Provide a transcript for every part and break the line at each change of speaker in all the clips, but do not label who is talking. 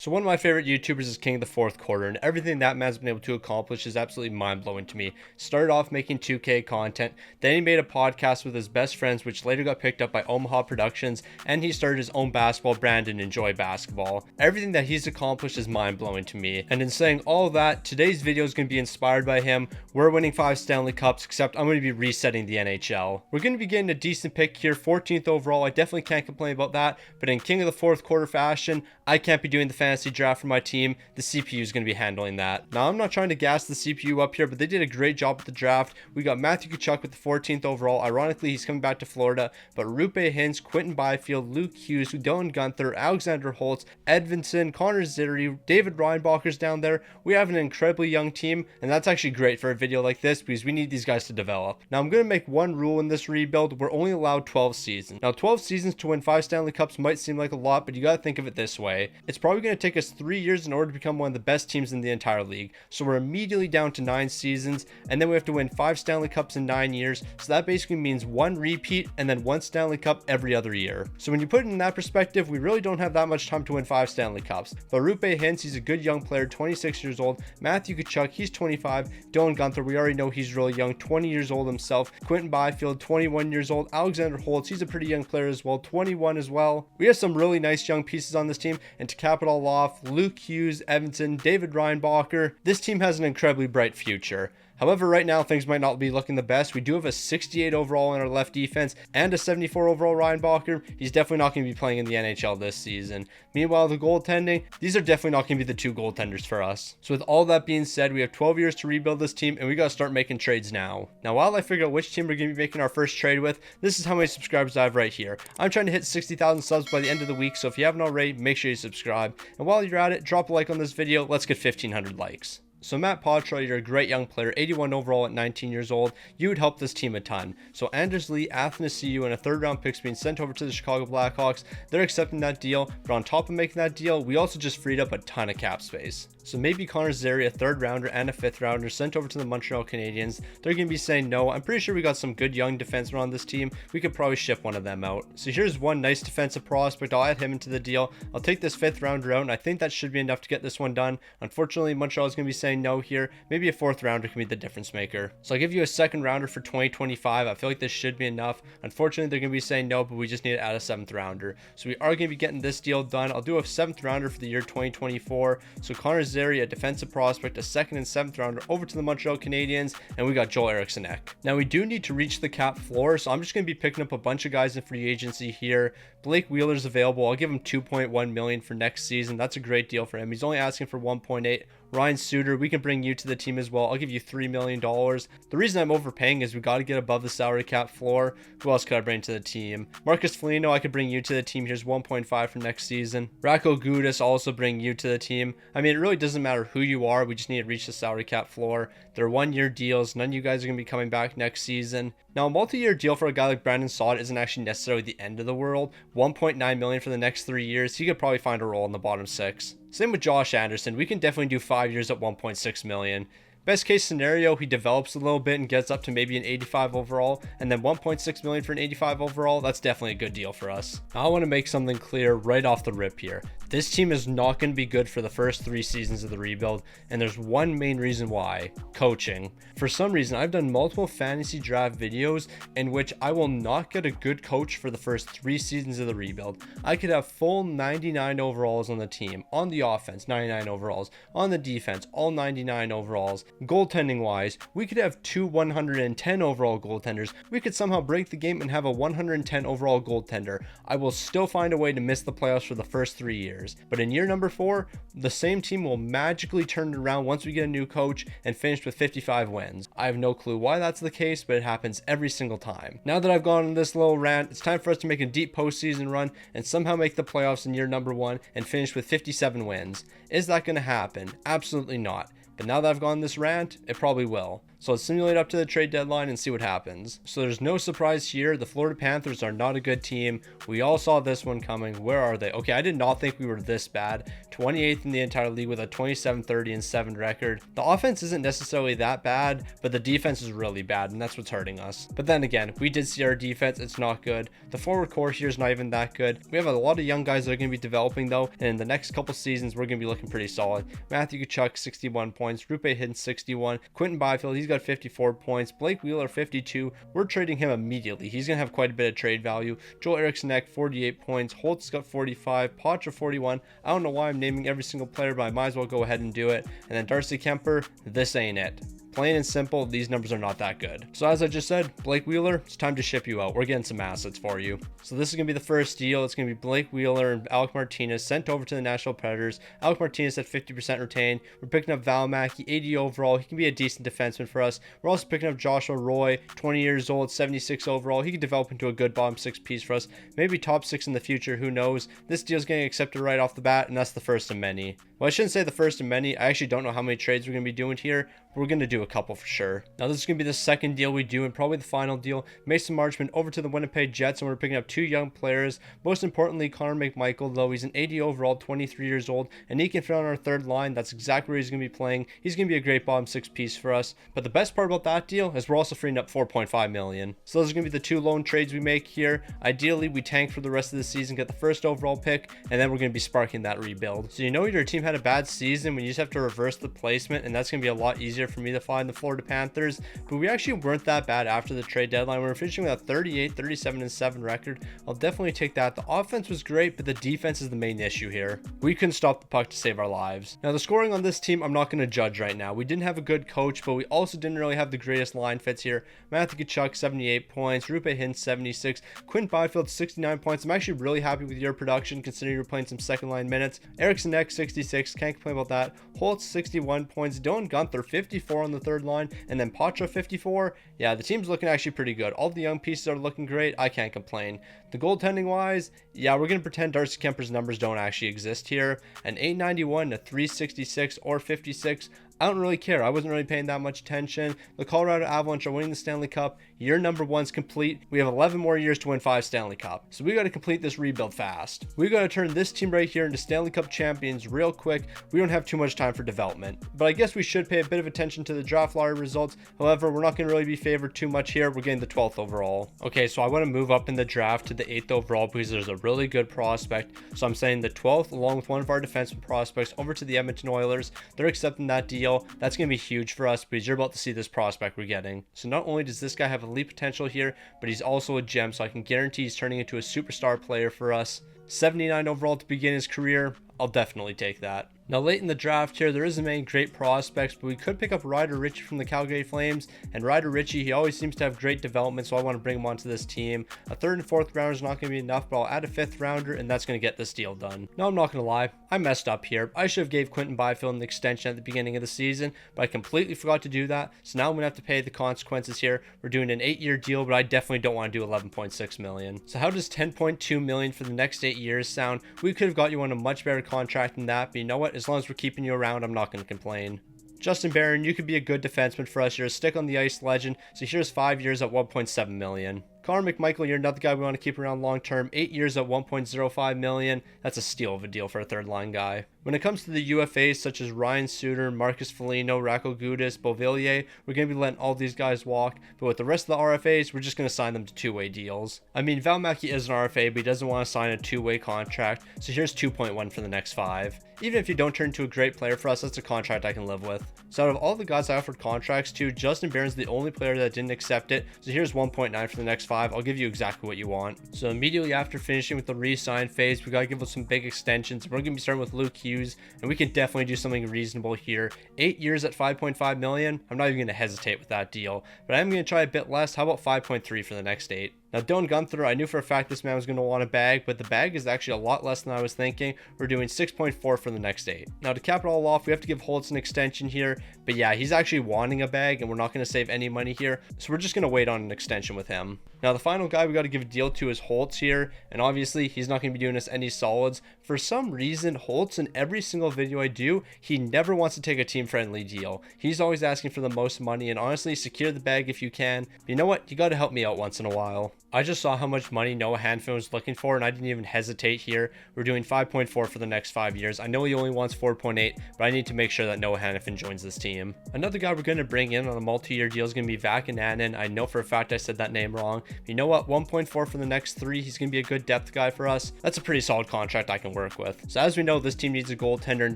So one of my favorite YouTubers is King of the Fourth Quarter, and everything that man's been able to accomplish is absolutely mind-blowing to me. Started off making 2K content, then he made a podcast with his best friends, which later got picked up by Omaha Productions, and he started his own basketball brand and Enjoy Basketball. Everything that he's accomplished is mind-blowing to me, and in saying all of that, today's video is going to be inspired by him. We're winning 5 Stanley Cups, except I'm going to be resetting the NHL. We're going to be getting a decent pick here, 14th overall. I definitely can't complain about that, but in King of the Fourth Quarter fashion, I can't be doing the fantasy draft for my team. The CPU is going to be handling that. Now, I'm not trying to gas the CPU up here, but they did a great job with the draft. We got Matthew Tkachuk with the 14th overall. Ironically, he's coming back to Florida, but Rupe Hintz, Quinton Byfield, Luke Hughes, Dylan Guenther, Alexander Holtz, Edvinson, Connor Zittery, David Reinbacher's down there. We have an incredibly young team, and that's actually great for a video like this because we need these guys to develop. Now, I'm going to make one rule in this rebuild. We're only allowed 12 seasons. Now, 12 seasons to win 5 Stanley Cups might seem like a lot, but you got to think of it this way. It's probably going to take us 3 years in order to become one of the best teams in the entire league. So we're immediately down to 9 seasons, and then we have to win 5 Stanley Cups in 9 years. So that basically means 1 repeat and then 1 Stanley Cup every other year. So when you put it in that perspective, we really don't have that much time to win 5 Stanley Cups. But Rupe Hintz, he's a good young player, 26 years old. Matthew Tkachuk, he's 25. Dylan Guenther, we already know he's really young, 20 years old himself. Quinton Byfield, 21 years old. Alexander Holtz, he's a pretty young player as well, 21 as well. We have some really nice young pieces on this team, and to cap it all off, Luke Hughes, Edvinson, David Reinbacher. This team has an incredibly bright future. However, right now, things might not be looking the best. We do have a 68 overall in our left defense and a 74 overall Reinbacher. He's definitely not going to be playing in the NHL this season. Meanwhile, the goaltending, these are definitely not going to be the 2 goaltenders for us. So with all that being said, we have 12 years to rebuild this team, and we got to start making trades now. Now, while I figure out which team we're going to be making our first trade with, this is how many subscribers I have right here. I'm trying to hit 60,000 subs by the end of the week, so if you haven't already, make sure you subscribe. And while you're at it, drop a like on this video. Let's get 1,500 likes. So Matt Poitras, you're a great young player, 81 overall at 19 years old. You would help this team a ton. So Anders Lee, Athanasiou, and a 3rd round pick's being sent over to the Chicago Blackhawks. They're accepting that deal, but on top of making that deal, we also just freed up a ton of cap space. So maybe Connor Zittery, a 3rd rounder and a 5th rounder, sent over to the Montreal Canadiens. They're going to be saying no. I'm pretty sure we got some good young defensemen on this team. We could probably ship one of them out. So here's one nice defensive prospect. I'll add him into the deal. I'll take this 5th rounder out, and I think that should be enough to get this one done. Unfortunately, Montreal is going to be saying no here. Maybe a 4th rounder can be the difference maker. So I'll give you a 2nd rounder for 2025. I feel like this should be enough. Unfortunately, they're going to be saying no, but we just need to add a 7th rounder. So we are going to be getting this deal done. I'll do a 7th rounder for the year 2024. So Connor Zittery, a defensive prospect, a 2nd and 7th rounder over to the Montreal Canadiens, and we got Joel Eriksson-Ek. Now we do need to reach the cap floor, so I'm just going to be picking up a bunch of guys in free agency here. Blake Wheeler's available. I'll give him $2.1 million for next season. That's a great deal for him. He's only asking for 1.8. Ryan Suter, we can bring you to the team as well. I'll give you $3 million. The reason I'm overpaying is we got to get above the salary cap floor. Who else could I bring to the team? Marcus Foligno, I could bring you to the team. Here's 1.5 for next season. Racco Gudas, also bring you to the team. I mean, it really doesn't matter who you are. We just need to reach the salary cap floor. They're 1-year deals. None of you guys are going to be coming back next season. Now, a multi-year deal for a guy like Brandon Saad isn't actually necessarily the end of the world. $1.9 million for the next 3 years. He could probably find a role in the bottom 6. Same with Josh Anderson. We can definitely do 5 years at $1.6 million. Best case scenario, he develops a little bit and gets up to maybe an 85 overall, and then $1.6 million for an 85 overall. That's definitely a good deal for us. Now, I want to make something clear right off the rip here. This team is not going to be good for the first 3 seasons of the rebuild, and there's one main reason why: coaching. For some reason, I've done multiple fantasy draft videos in which I will not get a good coach for the first 3 seasons of the rebuild. I could have full 99 overalls on the team, on the offense 99 overalls, on the defense all 99 overalls. Goaltending wise, we could have 2 110 overall goaltenders. We could somehow break the game and have a 110 overall goaltender. I will still find a way to miss the playoffs for the first 3 years. But in year number 4, the same team will magically turn it around once we get a new coach and finish with 55 wins. I have no clue why that's the case, but it happens every single time. Now that I've gone on this little rant, it's time for us to make a deep postseason run and somehow make the playoffs in year number 1 and finish with 57 wins. Is that going to happen? Absolutely not. But now that I've gone this rant, it probably will. So let's simulate up to the trade deadline and see what happens. So there's no surprise here. The Florida Panthers are not a good team. We all saw this one coming. Where are they? Okay, I did not think we were this bad. 28th in the entire league with a 27-30-7 record. The offense isn't necessarily that bad, but the defense is really bad, and that's what's hurting us. But then again, we did see our defense. It's not good. The forward core here is not even that good. We have a lot of young guys that are going to be developing though, and in the next couple seasons, we're going to be looking pretty solid. Matthew Tkachuk, 61 points. Roope Hintz, 61. Quentin Byfield, he's got 54 points. Blake Wheeler, 52. We're trading him immediately. He's going to have quite a bit of trade value. Joel Eriksson, 48 points. Holtz got 45. Poitras, 41. I don't know why I'm naming every single player, but I might as well go ahead and do it. And then Darcy Kemper, this ain't it. Plain and simple, these numbers are not that good. So as I just said, Blake Wheeler, it's time to ship you out. We're getting some assets for you. So this is going to be the first deal. It's going to be Blake Wheeler and Alec Martinez sent over to the Nashville Predators. Alec Martinez at 50% retained. We're picking up Valimaki, 80 overall. He can be a decent defenseman for us. We're also picking up Joshua Roy, 20 years old, 76 overall. He could develop into a good bottom six piece for us. Maybe top six in the future, who knows. This deal is getting accepted right off the bat, and that's the first of many. Well, I shouldn't say the first of many. I actually don't know how many trades we're going to be doing here. We're going to do a couple for sure. Now, this is going to be the second deal we do and probably the final deal. Mason Marchment over to the Winnipeg Jets, and we're picking up two young players. Most importantly, Connor McMichael, though. He's an 80 overall, 23 years old, and he can fit on our third line. That's exactly where he's going to be playing. He's going to be a great bottom six piece for us. But the best part about that deal is we're also freeing up $4.5 million. So those are going to be the two lone trades we make here. Ideally, we tank for the rest of the season, get the first overall pick, and then we're going to be sparking that rebuild. So you know your team had a bad season when you just have to reverse the placement, and that's going to be a lot easier for me to find the Florida Panthers. But we actually weren't that bad after the trade deadline. We were finishing with a 38-37-7 record. I'll definitely take that. The offense was great, but the defense is the main issue here. We couldn't stop the puck to save our lives. Now, the scoring on this team, I'm not going to judge right now. We didn't have a good coach, but we also didn't really have the greatest line fits here. Matthew Tkachuk, 78 points. Roope Hintz, 76. Quinn Byfield, 69 points. I'm actually really happy with your production considering you're playing some second line minutes. Eriksson, 66. Can't complain about that. Holtz, 61 points. Dylan Gunther, 54 on the third line. And then Poitras, 54. Yeah, the team's looking actually pretty good. All the young pieces are looking great. I can't complain. The goaltending wise, yeah, we're going to pretend Darcy Kemper's numbers don't actually exist here. An 891, a 366, or 56. I don't really care. I wasn't really paying that much attention. The Colorado Avalanche are winning the Stanley Cup. Year number one's complete. We have 11 more years to win 5 Stanley Cup. So we got to complete this rebuild fast. We got to turn this team right here into Stanley Cup champions real quick. We don't have too much time for development. But I guess we should pay a bit of attention to the draft lottery results. However, we're not going to really be favored too much here. We're getting the 12th overall. Okay, so I want to move up in the draft to the 8th overall because there's a really good prospect. So I'm saying the 12th along with one of our defenseman prospects over to the Edmonton Oilers. They're accepting that deal. That's going to be huge for us because you're about to see this prospect we're getting. So not only does this guy have elite potential here, but he's also a gem, so I can guarantee he's turning into a superstar player for us. 79 overall to begin his career. I'll definitely take that. Now, late in the draft here, there isn't many great prospects, but we could pick up Ryder Ritchie from the Calgary Flames. And Ryder Ritchie, he always seems to have great development, so I want to bring him onto this team. A 3rd and 4th rounder is not going to be enough, but I'll add a 5th rounder, and that's going to get this deal done. Now, I'm not going to lie, I messed up here. I should have gave Quentin Byfield an extension at the beginning of the season, but I completely forgot to do that. So now I'm going to have to pay the consequences here. We're doing an 8-year deal, but I definitely don't want to do $11.6 million. So how does $10.2 million for the next 8 years sound? We could have got you on a much better contract than that, but you know what? As long as we're keeping you around, I'm not going to complain. Justin Barron, you could be a good defenseman for us. You're a stick on the ice legend, so here's 5 years at $1.7 million. Connor McMichael, you're another guy we want to keep around long term. 8 years at $1.05 million. That's a steal of a deal for a third line guy. When it comes to the UFAs such as Ryan Suter, Marcus Foligno, Racco Gudis, Beauvillier, we're going to be letting all these guys walk. But with the rest of the RFAs, we're just going to sign them to two-way deals. I mean, Valimaki is an RFA, but he doesn't want to sign a two-way contract. So here's 2.1 for the next 5. Even if you don't turn into a great player for us, that's a contract I can live with. So out of all the guys I offered contracts to, Justin Barron's the only player that didn't accept it. So here's 1.9 for the next 5. I'll give you exactly what you want. So immediately after finishing with the re-sign phase, we got to give us some big extensions. We're going to be starting with Luke Hughes, and we can definitely do something reasonable here. 8 years at $5.5 million. I'm not even going to hesitate with that deal, but I'm going to try a bit less. How about 5.3 for the next 8? Now, Dylan Gunther, I knew for a fact this man was going to want a bag, but the bag is actually a lot less than I was thinking. We're doing 6.4 for the next 8. Now, to cap it all off, we have to give Holtz an extension here, but yeah, he's actually wanting a bag, and we're not going to save any money here, so we're just going to wait on an extension with him. Now, the final guy we got to give a deal to is Holtz here, and obviously, he's not going to be doing us any solids. For some reason, Holtz, in every single video I do, he never wants to take a team-friendly deal. He's always asking for the most money, and honestly, secure the bag if you can. But you know what? You got to help me out once in a while. I just saw how much money Noah Hanifin was looking for, and I didn't even hesitate here. We're doing 5.4 for the next 5 years. I know he only wants 4.8, but I need to make sure that Noah Hanifin joins this team. Another guy we're going to bring in on a multi-year deal is going to be Vakananen. I know for a fact I said that name wrong. But you know what? 1.4 for the next 3. He's going to be a good depth guy for us. That's a pretty solid contract I can work with. So as we know, this team needs a goaltender, and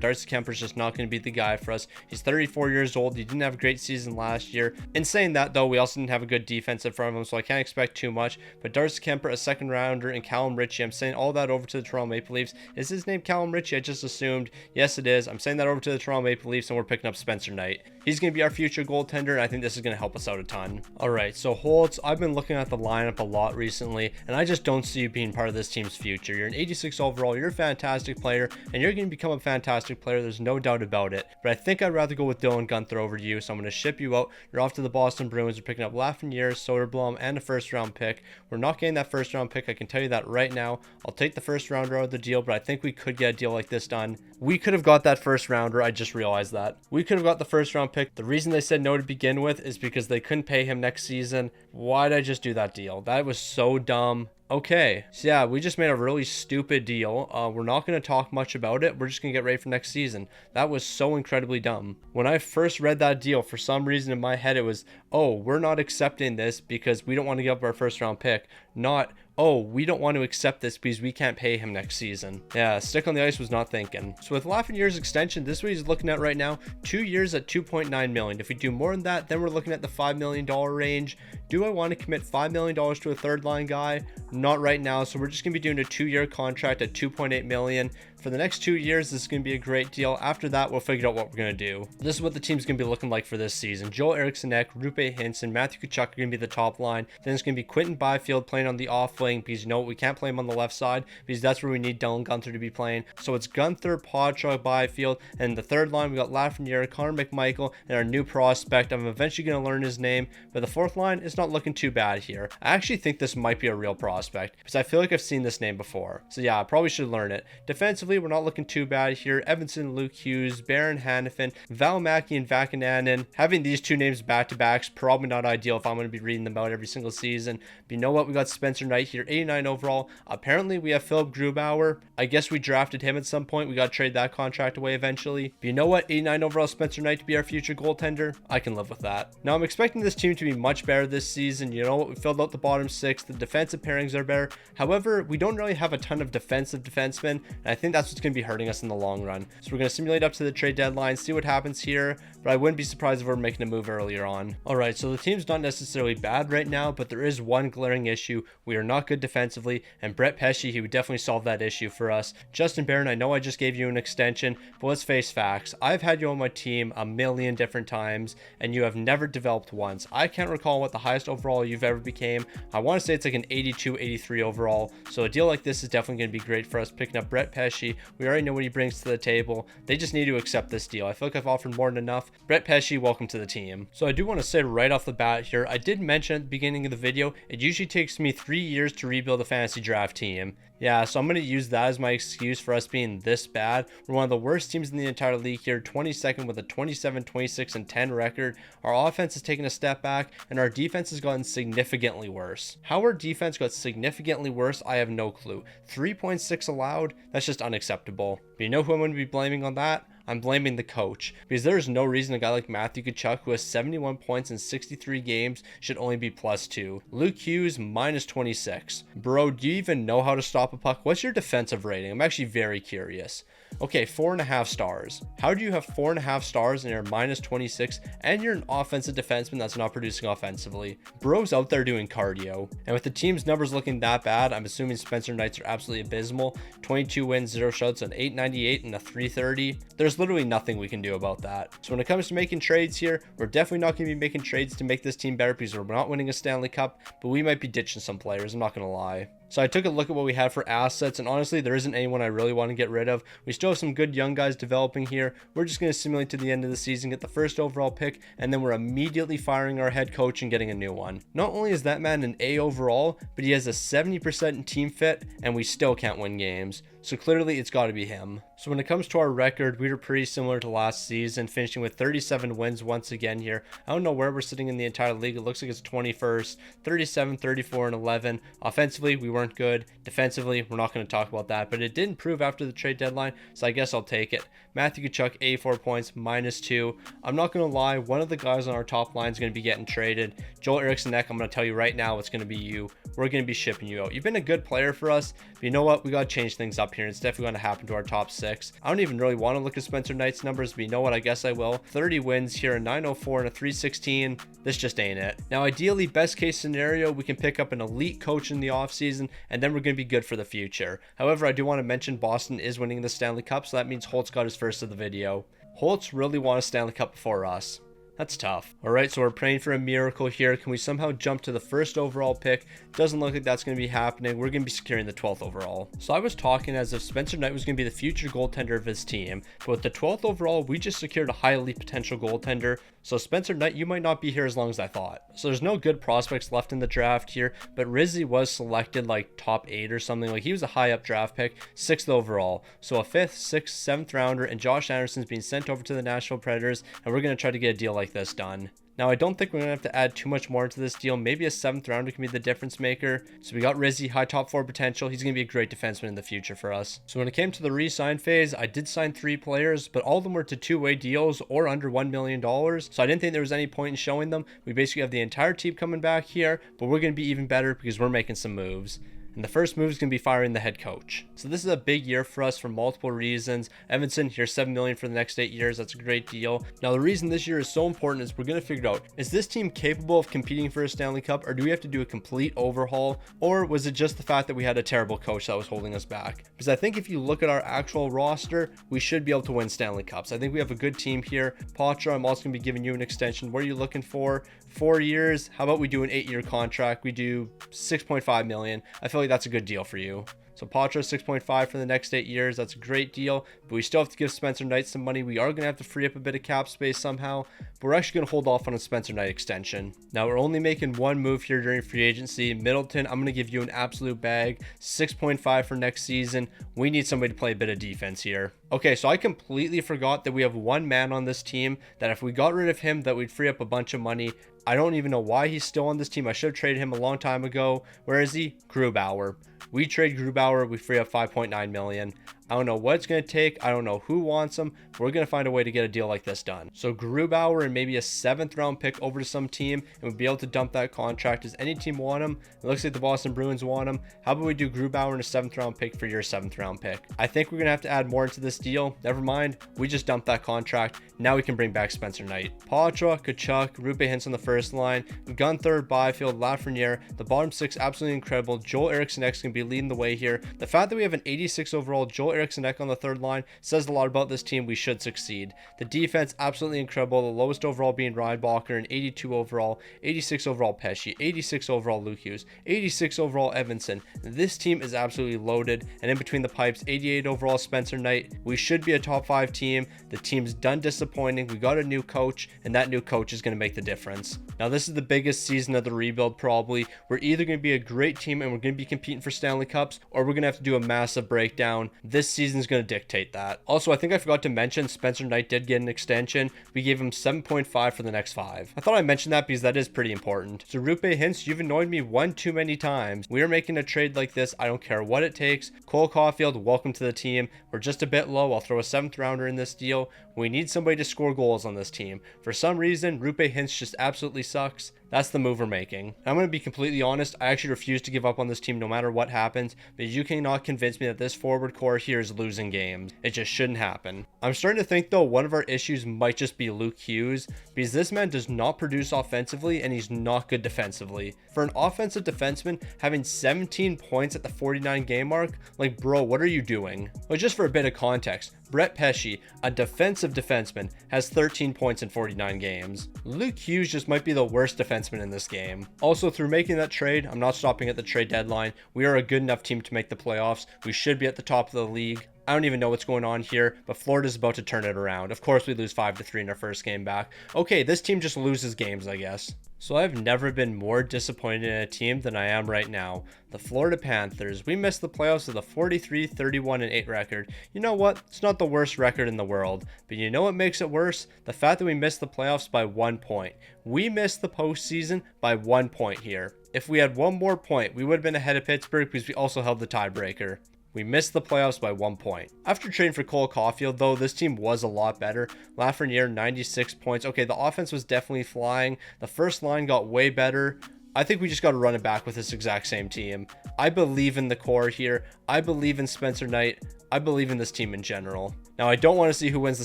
Darcy Kuemper's just not going to be the guy for us. He's 34 years old. He didn't have a great season last year. In saying that, though, we also didn't have a good defense in front of him, so I can't expect too much. But Darcy Kuemper, a second rounder, and Callum Ritchie, I'm saying all that over to the Toronto Maple Leafs. Is his name Callum Ritchie? I just assumed. Yes, it is. I'm saying that over to the Toronto Maple Leafs, and we're picking up Spencer Knight. He's going to be our future goaltender, and I think this is going to help us out a ton. All right, so Holtz, I've been looking at the lineup a lot recently, and I just don't see you being part of this team's future. You're an 86 overall, you're a fantastic player, and you're going to become a fantastic player. There's no doubt about it. But I think I'd rather go with Dylan Gunther over you, so I'm going to ship you out. You're off to the Boston Bruins. We're picking up Lafreniere, Soderblom, and a first-round pick. We're not getting that first-round pick. I can tell you that right now. I'll take the first-rounder out of the deal, but I think we could get a deal like this done. We could have got that first-rounder. I just realized that. We could have got the first-round pick. The reason they said no to begin with is because they couldn't pay him next season. Why'd I just do that deal? That was so dumb. Okay, so yeah, we just made a really stupid deal. We're not going to talk much about it. We're just going to get ready for next season. That was so incredibly dumb. When I first read that deal, for some reason in my head, it was, oh, we're not accepting this because we don't want to give up our first round pick. Not, oh, we don't want to accept this because we can't pay him next season. Yeah, stick on the ice was not thinking. So with Lafreniere's extension, this is what he's looking at right now. 2 years at $2.9 million. If we do more than that, then we're looking at the $5 million range. Do I want to commit $5 million to a third line guy? Not right now. So we're just going to be doing a 2-year contract at $2.8 million. For the next 2 years, this is going to be a great deal. After that, we'll figure out what we're going to do. This is what the team's going to be looking like for this season. Joel Eriksson-Ek, Rupe Hinson, Matthew Tkachuk are going to be the top line. Then it's going to be Quinton Byfield playing on the off wing because, you know, we can't play him on the left side because that's where we need Dylan Gunther to be playing. So it's Gunther, Podchuk, Byfield, and the third line, we got Lafreniere, Connor McMichael, and our new prospect. I'm eventually going to learn his name, but the fourth line is not looking too bad here. I actually think this might be a real prospect because I feel like I've seen this name before. So yeah, I probably should learn it. Defensively, we're not looking too bad here. Evanson, Luke Hughes, Baron Hanifin, Val Mackey, and Vakananen. Having these two names back-to-backs probably not ideal if I'm going to be reading them out every single season. But you know what? We got Spencer Knight here, 89 overall. Apparently, we have Philip Grubauer. I guess we drafted him at some point. We got to trade that contract away eventually. But you know what? 89 overall Spencer Knight to be our future goaltender. I can live with that. Now, I'm expecting this team to be much better this season. You know what? We filled out the bottom 6. The defensive pairings are better. However, we don't really have a ton of defensive defensemen, and I think that's what's going to be hurting us in the long run. So we're going to simulate up to the trade deadline, see what happens here, but I wouldn't be surprised if we're making a move earlier on. All right, so the team's not necessarily bad right now, but there is one glaring issue. We are not good defensively, and Brett Pesce, he would definitely solve that issue for us. Justin Barron, I know I just gave you an extension, but let's face facts. I've had you on my team a million different times, and you have never developed once. I can't recall what the highest overall you've ever became. I want to say it's like an 82, 83 overall, so a deal like this is definitely going to be great for us. Picking up Brett Pesce, we already know what he brings to the table. They just need to accept this deal. I feel like I've offered more than enough. Brett Pesce, welcome to the team. So I do want to say right off the bat here, I did mention at the beginning of the video, it usually takes me 3 years to rebuild a fantasy draft team. Yeah, so I'm going to use that as my excuse for us being this bad. We're one of the worst teams in the entire league here, 22nd with a 27, 26, and 10 record. Our offense has taken a step back, and our defense has gotten significantly worse. How our defense got significantly worse, I have no clue. 3.6 allowed? That's just unacceptable. But you know who I'm going to be blaming on that? I'm blaming the coach, because there's no reason a guy like Matthew Tkachuk, who has 71 points in 63 games, should only be +2. Luke Hughes, -26. Bro, do you even know how to stop a puck? What's your defensive rating? I'm actually very curious. Okay, 4.5 stars. How do you have 4.5 stars and you're minus 26 and you're an offensive defenseman that's not producing offensively? Bro's out there doing cardio. And with the team's numbers looking that bad, I'm assuming Spencer Knights are absolutely abysmal. 22 wins, 0 shutouts, an 898 and a 330. There's literally nothing we can do about that. So when it comes to making trades here, we're definitely not going to be making trades to make this team better because we're not winning a Stanley Cup, but we might be ditching some players, I'm not going to lie. So I took a look at what we had for assets, and honestly, there isn't anyone I really want to get rid of. We still have some good young guys developing here. We're just going to simulate to the end of the season, get the first overall pick, and then we're immediately firing our head coach and getting a new one. Not only is that man an A overall, but he has a 70% team fit, and we still can't win games. So clearly it's got to be him. So when it comes to our record, we were pretty similar to last season, finishing with 37 wins once again here. I don't know where we're sitting in the entire league. It looks like it's 21st, 37, 34, and 11. Offensively, we weren't good. Defensively, we're not going to talk about that, but it did improve after the trade deadline, so I guess I'll take it. Matthew Tkachuk, 84 points, -2. I'm not going to lie, one of the guys on our top line is going to be getting traded. Joel Eriksson Ek, I'm going to tell you right now, it's going to be you. We're going to be shipping you out. You've been a good player for us, but you know what? We got to change things up here. It's definitely going to happen to our top 6. I don't even really want to look at Spencer Knight's numbers, but you know what? I guess I will. 30 wins here, a 904 and a 316. This just ain't it. Now, ideally, best case scenario, we can pick up an elite coach in the offseason, and then we're going to be good for the future. However, I do want to mention Boston is winning the Stanley Cup, so that means Holtz got his first of the video. Holtz really won a Stanley Cup before us. That's tough. All right, so we're praying for a miracle here. Can we somehow jump to the first overall pick? Doesn't look like that's going to be happening. We're going to be securing the 12th overall. So I was talking as if Spencer Knight was going to be the future goaltender of his team, but with the 12th overall, we just secured a highly potential goaltender. So Spencer Knight, you might not be here as long as I thought. So there's no good prospects left in the draft here, but Rizzi was selected like top 8 or something. Like he was a high up draft pick, 6th overall. So a 5th, 6th, 7th rounder, and Josh Anderson's being sent over to the Nashville Predators, and we're going to try to get a deal like this done. Now, I don't think we're going to have to add too much more into this deal. Maybe a 7th rounder can be the difference maker. So we got Rizzi, high top 4 potential. He's going to be a great defenseman in the future for us. So when it came to the re-sign phase, I did sign 3 players, but all of them were to 2-way deals or under $1 million. So I didn't think there was any point in showing them. We basically have the entire team coming back here, but we're going to be even better because we're making some moves. And the first move is going to be firing the head coach. So this is a big year for us for multiple reasons. Evanson, here's $7 million for the next 8 years. That's a great deal. Now, the reason this year is so important is we're going to figure out, is this team capable of competing for a Stanley Cup, or do we have to do a complete overhaul? Or was it just the fact that we had a terrible coach that was holding us back? Because I think if you look at our actual roster, we should be able to win Stanley Cups. I think we have a good team here. Patra, I'm also going to be giving you an extension. What are you looking for? 4 years? How about we do an 8-year contract? We do $6.5 million. I feel like that's a good deal for you. So Patra 6.5 for the next 8 years. That's a great deal, but we still have to give Spencer Knight some money. We are going to have to free up a bit of cap space somehow, but we're actually going to hold off on a Spencer Knight extension. Now we're only making one move here during free agency. Middleton, I'm going to give you an absolute bag, 6.5 for next season. We need somebody to play a bit of defense here. Okay, so I completely forgot that we have one man on this team that if we got rid of him, that we'd free up a bunch of money. I don't even know why he's still on this team. I should have traded him a long time ago. Where is he? Grubauer. We trade Grubauer, we free up $5.9 million. I don't know what it's going to take. I don't know who wants him. But we're going to find a way to get a deal like this done. So Grubauer and maybe a 7th round pick over to some team, and we'll be able to dump that contract. Does any team want him? It looks like the Boston Bruins want him. How about we do Grubauer and a 7th round pick for your 7th round pick? I think we're going to have to add more into this deal. Never mind. We just dumped that contract. Now we can bring back Spencer Knight. Patra, Tkachuk, Rupe Hintz on the first line, Gunther, Byfield, Lafreniere. The bottom 6 absolutely incredible. Joel Eriksson Ek is going to be leading the way here. The fact that we have an 86 overall Joel Eriksson Ek on the 3rd line says a lot about this team. We should succeed. The defense absolutely incredible. The lowest overall being Reinbacher, and 82 overall, 86 overall Pesci, 86 overall Luke Hughes, 86 overall Evanson. This team is absolutely loaded, and in between the pipes, 88 overall Spencer Knight. We should be a top 5 team. The team's done disappointing. We got a new coach, and that new coach is going to make the difference. Now this is the biggest season of the rebuild probably. We're either going to be a great team and we're going to be competing for Stanley Cups, or we're going to have to do a massive breakdown. This season is going to dictate that. Also, I think I forgot to mention Spencer Knight did get an extension. We gave him 7.5 for the next 5. I thought I mentioned that because that is pretty important. So Rupe Hintz, you've annoyed me one too many times. We are making a trade like this. I don't care what it takes. Cole Caulfield, welcome to the team. We're just a bit low. I'll throw a 7th rounder in this deal. We need somebody to score goals on this team. For some reason, Rupe Hintz just absolutely sucks. That's the move we're making. I'm going to be completely honest. I actually refuse to give up on this team no matter what happens, but you cannot convince me that this forward core here here is losing games. It just shouldn't happen. I'm starting to think though one of our issues might just be Luke Hughes, because this man does not produce offensively and he's not good defensively. For an offensive defenseman, having 17 points at the 49 game mark, like bro, what are you doing? Well, just for a bit of context, Brett Pesce, a defensive defenseman, has 13 points in 49 games. Luke Hughes just might be the worst defenseman in this game. Also, through making that trade, I'm not stopping at the trade deadline. We are a good enough team to make the playoffs. We should be at the top of the league. I don't even know what's going on here, but Florida's about to turn it around. Of course, we lose 5-3 in our first game back. Okay, this team just loses games, I guess. So I've never been more disappointed in a team than I am right now. The Florida Panthers. We missed the playoffs with a 43-31-8 record. You know what? It's not the worst record in the world. But you know what makes it worse? The fact that we missed the playoffs by 1 point. We missed the postseason by 1 point here. If we had one more point, we would have been ahead of Pittsburgh because we also held the tiebreaker. We missed the playoffs by 1 point. After trading for Cole Caulfield, though, this team was a lot better. Lafreniere, 96 points. Okay, the offense was definitely flying. The first line got way better. I think we just got to run it back with this exact same team. I believe in the core here. I believe in Spencer Knight. I believe in this team in general. Now, I don't want to see who wins the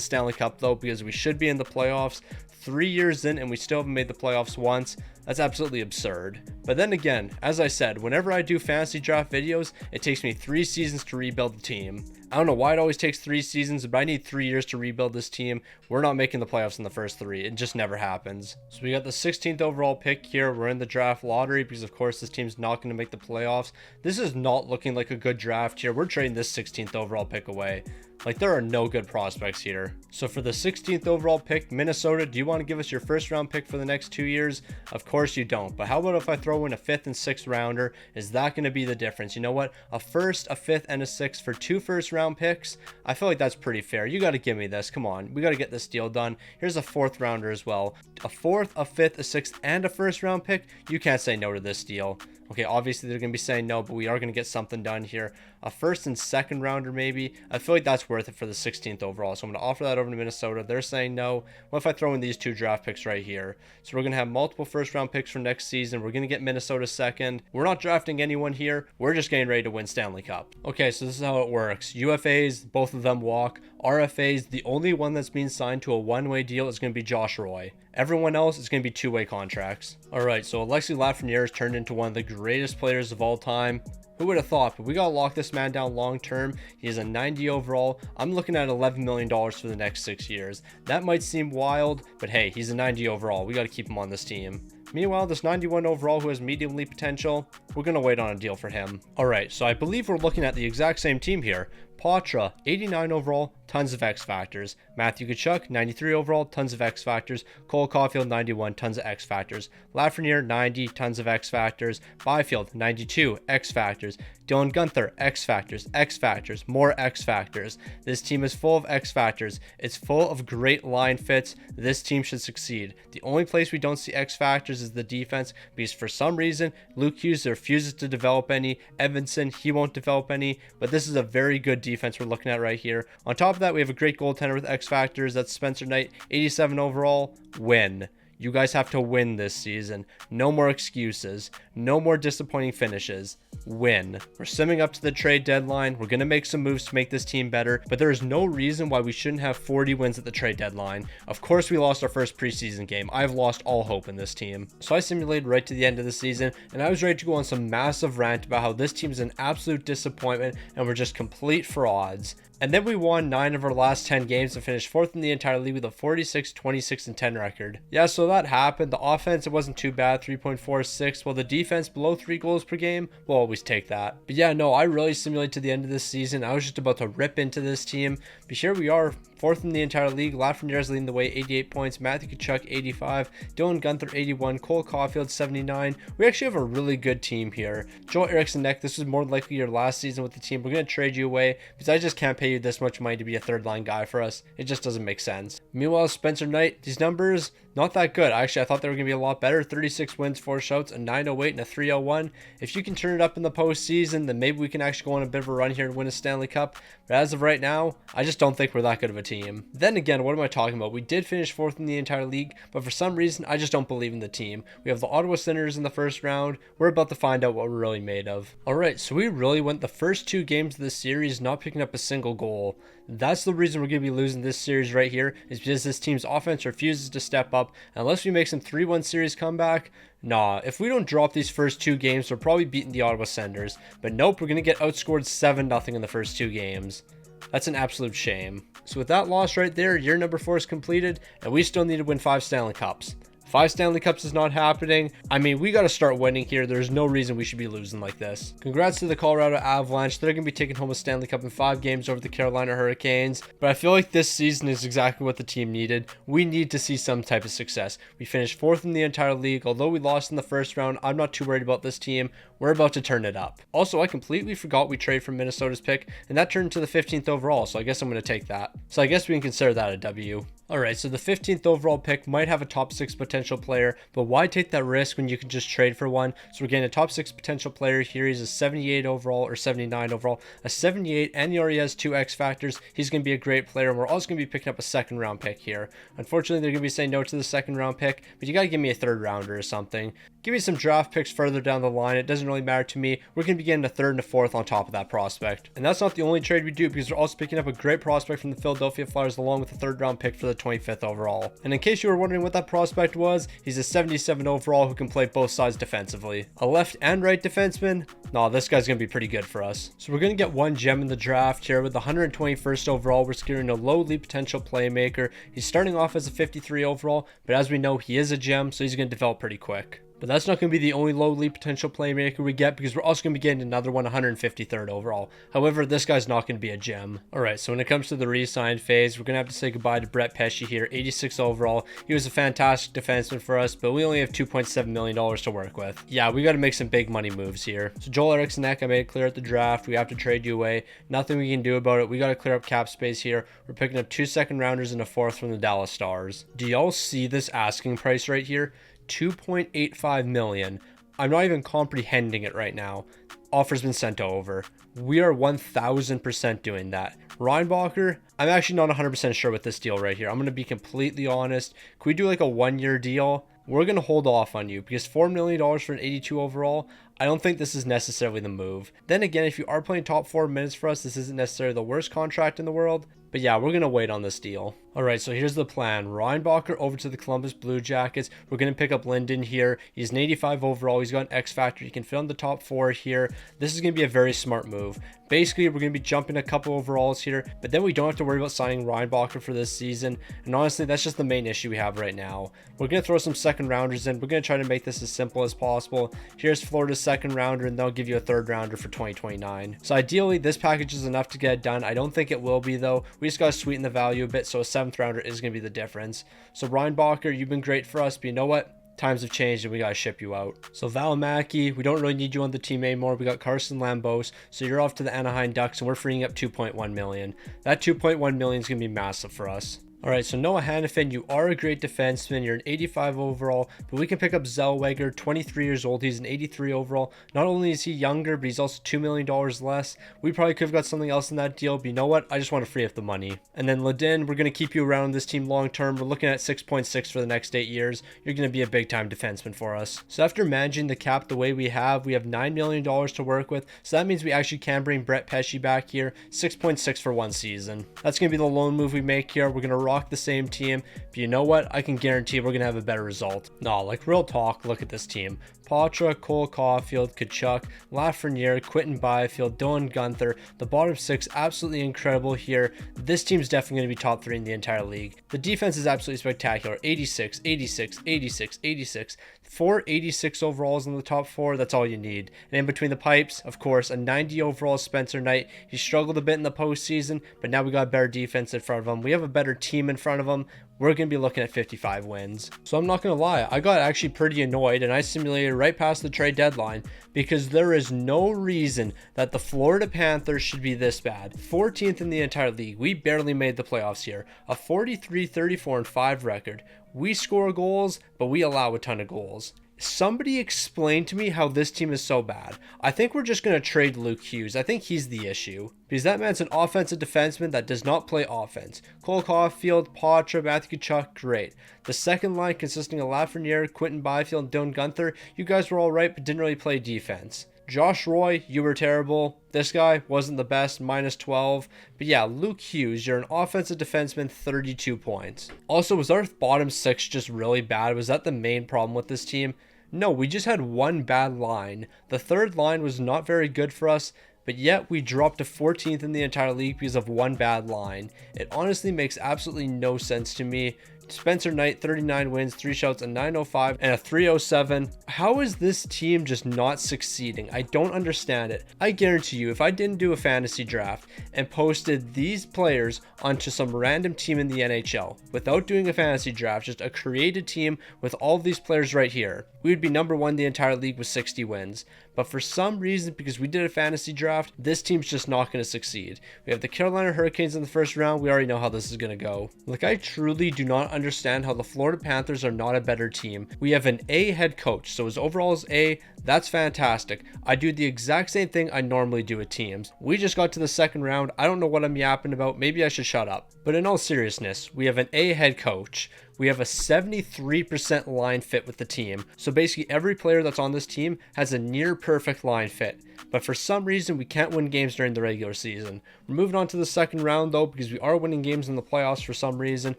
Stanley Cup, though, because we should be in the playoffs. 3 years in and we still haven't made the playoffs once. That's absolutely absurd. But then again, as I said, whenever I do fantasy draft videos, it takes me 3 seasons to rebuild the team. I don't know why it always takes 3 seasons, but I need 3 years to rebuild this team. We're not making the playoffs in the first 3. It just never happens. So we got the 16th overall pick here. We're in the draft lottery because of course this team's not going to make the playoffs. This is not looking like a good draft here. We're trading this 16th overall pick away. Like, there are no good prospects here. So for the 16th overall pick, Minnesota, do you want to give us your first round pick for the next 2 years? Of course you don't. But how about if I throw in a 5th and 6th rounder? Is that going to be the difference? You know what? A 1st, a 5th, and a 6th for 2 first round picks? I feel like that's pretty fair. You got to give me this. Come on. We got to get this deal done. Here's a 4th rounder as well. A 4th, a 5th, a 6th, and a 1st round pick? You can't say no to this deal. Okay, obviously they're going to be saying no, but we are going to get something done here. A 1st and 2nd rounder maybe. I feel like that's worth it for the 16th overall. So I'm going to offer that over to Minnesota. They're saying no. What if I throw in these 2 draft picks right here? So we're going to have multiple first round picks for next season. We're going to get Minnesota 2nd. We're not drafting anyone here. We're just getting ready to win Stanley Cup. Okay, so this is how it works. UFAs, both of them walk. RFAs, the only one that's being signed to a one-way deal is going to be Josh Roy. Everyone else is going to be 2-way contracts. All right, so Alexis Lafreniere has turned into one of the greatest players of all time. Who would have thought? But we got to lock this man down long term. He is a 90 overall. I'm looking at $11 million for the next 6 years. That might seem wild, but hey, he's a 90 overall. We got to keep him on this team. Meanwhile, this 91 overall who has medium league potential, we're going to wait on a deal for him. All right, so I believe we're looking at the exact same team here. Poitras, 89 overall, tons of X factors. Matthew Tkachuk, 93 overall, tons of X factors. Cole Caulfield, 91, tons of X factors. Lafreniere, 90, tons of X factors. Byfield, 92, X factors. Dylan Guenther, X factors, more X factors. This team is full of X factors. It's full of great line fits. This team should succeed. The only place we don't see X factors is the defense, because for some reason, Luke Hughes refuses to develop any. Evanson, he won't develop any, but this is a very good defense we're looking at right here. On top of that, we have a great goaltender with X factors. That's Spencer Knight, 87 overall. Win. You guys have to win this season. No more excuses. No more disappointing finishes. Win. We're simming up to the trade deadline. We're going to make some moves to make this team better, but there is no reason why we shouldn't have 40 wins at the trade deadline. Of course, we lost our first preseason game. I've lost all hope in this team. So I simulated right to the end of the season, and I was ready to go on some massive rant about how this team is an absolute disappointment and we're just complete frauds. And then we won 9 of our last 10 games and finished 4th in the entire league with a 46, 26, and 10 record. Yeah, so that happened. The offense, it wasn't too bad, 3.46, while the defense below 3 goals per game, we'll always take that. But yeah, no, I really simulated to the end of this season. I was just about to rip into this team. But here we are, 4th in the entire league. Lafreniere is leading the way, 88 points. Matthew Tkachuk, 85. Dylan Guenther, 81. Cole Caulfield, 79. We actually have a really good team here. Joel Eriksson Ek, this was more than likely your last season with the team. We're going to trade you away because I just can't pay pay you this much money to be a third line guy for us. It just doesn't make sense. Meanwhile, Spencer Knight, these numbers, not that good. Actually, I thought they were going to be a lot better. 36 wins, 4 shouts, a 908 and a 301. If you can turn it up in the postseason, then maybe we can actually go on a bit of a run here and win a Stanley Cup. But as of right now, I just don't think we're that good of a team. Then again, what am I talking about? We did finish 4th in the entire league, but for some reason, I just don't believe in the team. We have the Ottawa Senators in the first round. We're about to find out what we're really made of. Alright, so we really went the first 2 games of this series not picking up a single goal. That's the reason we're going to be losing this series right here, is because this team's offense refuses to step up. Unless we make some 3-1 series comeback, nah, if we don't drop these first 2 games, we're probably beating the Ottawa Senators. But nope, we're going to get outscored 7-0 in the first 2 games. That's an absolute shame. So with that loss right there, year number 4 is completed, and we still need to win 5 Stanley Cups. 5 Stanley Cups is not happening. I mean, we got to start winning here. There's no reason we should be losing like this. Congrats to the Colorado Avalanche. They're going to be taking home a Stanley Cup in 5 games over the Carolina Hurricanes. But I feel like this season is exactly what the team needed. We need to see some type of success. We finished 4th in the entire league. Although we lost in the first round, I'm not too worried about this team. We're about to turn it up. Also, I completely forgot we traded for Minnesota's pick, and that turned to the 15th overall, so I guess I'm going to take that. So I guess we can consider that a W. Alright, so the 15th overall pick might have a top 6 potential player, but why take that risk when you can just trade for one? So we're getting a top 6 potential player here. He's a 78 overall or 79 overall, a 78, and he already has 2 X factors. He's going to be a great player, and we're also going to be picking up a 2nd round pick here. Unfortunately, they're going to be saying no to the 2nd round pick, but you got to give me a 3rd rounder or something. Give me some draft picks further down the line. It doesn't really matter to me. We're going to be getting a 3rd and a 4th on top of that prospect. And that's not the only trade we do, because we're also picking up a great prospect from the Philadelphia Flyers along with a 3rd round pick for the 25th overall. And in case you were wondering what that prospect was, he's a 77 overall who can play both sides defensively. A left and right defenseman? Nah, this guy's going to be pretty good for us. So we're going to get 1 gem in the draft here with the 121st overall. We're securing a low league potential playmaker. He's starting off as a 53 overall, but as we know, he is a gem, so he's going to develop pretty quick. But that's not going to be the only low league potential playmaker we get, because we're also going to be getting another one 153rd overall. However, this guy's not going to be a gem. Alright, so when it comes to the re-sign phase, we're going to have to say goodbye to Brett Pesce here, 86 overall. He was a fantastic defenseman for us, but we only have $2.7 million to work with. Yeah, we got to make some big money moves here. So Joel Eriksson, I made it clear at the draft. We have to trade you away. Nothing we can do about it. We got to clear up cap space here. We're picking up 2 second rounders and a 4th from the Dallas Stars. Do y'all see this asking price right here? $2.85 million. I'm not even comprehending it right now. Offer's been sent over. We are 1000% doing that. Reinbacher, I'm actually not 100% sure with this deal right here. I'm going to be completely honest. Can we do like a 1-year deal? We're going to hold off on you because $4 million for an 82 overall, I don't think this is necessarily the move. Then again, if you are playing top 4 minutes for us, this isn't necessarily the worst contract in the world. But yeah, we're going to wait on this deal. Alright, so here's the plan. Reinbacher over to the Columbus Blue Jackets. We're going to pick up Linden here. He's an 85 overall. He's got an X factor. He can fit on the top 4 here. This is going to be a very smart move. Basically, we're going to be jumping a couple overalls here, but then we don't have to worry about signing Reinbacher for this season. And honestly, that's just the main issue we have right now. We're going to throw some 2nd rounders in. We're going to try to make this as simple as possible. Here's Florida's 2nd rounder, and they'll give you a 3rd rounder for 2029. So ideally, this package is enough to get it done. I don't think it will be, though. We just got to sweeten the value a bit, so a 7th rounder is going to be the difference. So Reinbacher, you've been great for us, but you know what? Times have changed and we gotta ship you out. So Valimaki, we don't really need you on the team anymore. We got Carson Lambos, so you're off to the Anaheim Ducks, and we're freeing up $2.1 million. That $2.1 million is gonna be massive for us. Alright, so Noah Hannafin, you are a great defenseman. You're an 85 overall, but we can pick up Zellweger, 23 years old. He's an 83 overall. Not only is he younger, but he's also $2 million less. We probably could have got something else in that deal, but you know what? I just want to free up the money. And then Ledin, we're going to keep you around this team long term. We're looking at 6.6 for the next 8 years. You're going to be a big time defenseman for us. So after managing the cap the way we have $9 million to work with. So that means we actually can bring Brett Pesce back here. 6.6 for 1 season. That's going to be the lone move we make here. We're going to rock the same team, but you know what? I can guarantee we're gonna have a better result. No, like real talk, look at this team. Patra, Cole Caulfield, Kachuk, Lafreniere, Quentin Byfield, Dylan Gunther. The bottom 6 absolutely incredible here. This team's definitely going to be top 3 in the entire league. The defense is absolutely spectacular. 86, 86, 86, 86. 486 overalls in the top 4. That's all you need. And in between the pipes, of course, a 90 overall Spencer Knight. He struggled a bit in the postseason, but now we got a better defense in front of him. We have a better team in front of him. we're going to be looking at 55 wins. So I'm not going to lie, I got actually pretty annoyed and I simulated right past the trade deadline because there is no reason that the Florida Panthers should be this bad. 14th in the entire league. We barely made the playoffs here. A 43-34-5 record. We score goals, but we allow a ton of goals. Somebody explain to me how this team is so bad. I think we're just going to trade Luke Hughes. I think he's the issue. Because that man's an offensive defenseman that does not play offense. Cole Caulfield, Poitras, Matthew Tkachuk, great. The second line consisting of Lafreniere, Quentin Byfield, and Dylan Guenther, you guys were all right, but didn't really play defense. Josh Roy, you were terrible. This guy wasn't the best, -12. But yeah, Luke Hughes, you're an offensive defenseman, 32 points. Also, was our bottom six just really bad? Was that the main problem with this team? No, we just had one bad line. The third line was not very good for us, but yet we dropped to 14th in the entire league because of one bad line. It honestly makes absolutely no sense to me. Spencer Knight, 39 wins, 3 shouts, a 905 and a 307. How is this team just not succeeding? I don't understand it. I guarantee you, if I didn't do a fantasy draft and posted these players onto some random team in the NHL without doing a fantasy draft, just a created team with all of these players right here, we would be number one in the entire league with 60 wins. But for some reason, because we did a fantasy draft, this team's just not going to succeed. We have the Carolina Hurricanes in the first round. We already know how this is going to go. Like, I truly do not understand how the Florida Panthers are not a better team. We have an A head coach, so his overall is A. That's fantastic. I do the exact same thing I normally do with teams. We just got to the second round. I don't know what I'm yapping about. Maybe I should shut up. But in all seriousness, we have an A head coach. We have a 73% line fit with the team. So basically every player that's on this team has a near perfect line fit. But for some reason, we can't win games during the regular season. We're moving on to the second round though, because we are winning games in the playoffs for some reason.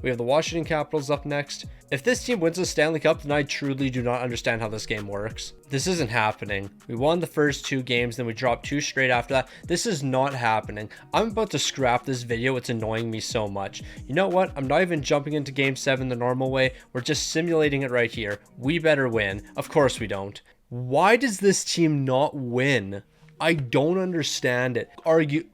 We have the Washington Capitals up next. If this team wins the Stanley Cup, then I truly do not understand how this game works. This isn't happening. We won the first 2 games, then we dropped 2 straight after that. This is not happening. I'm about to scrap this video. It's annoying me so much. You know what? I'm not even jumping into game 7 the normal way. We're just simulating it right here. We better win. Of course we don't. Why does this team not win? I don't understand it.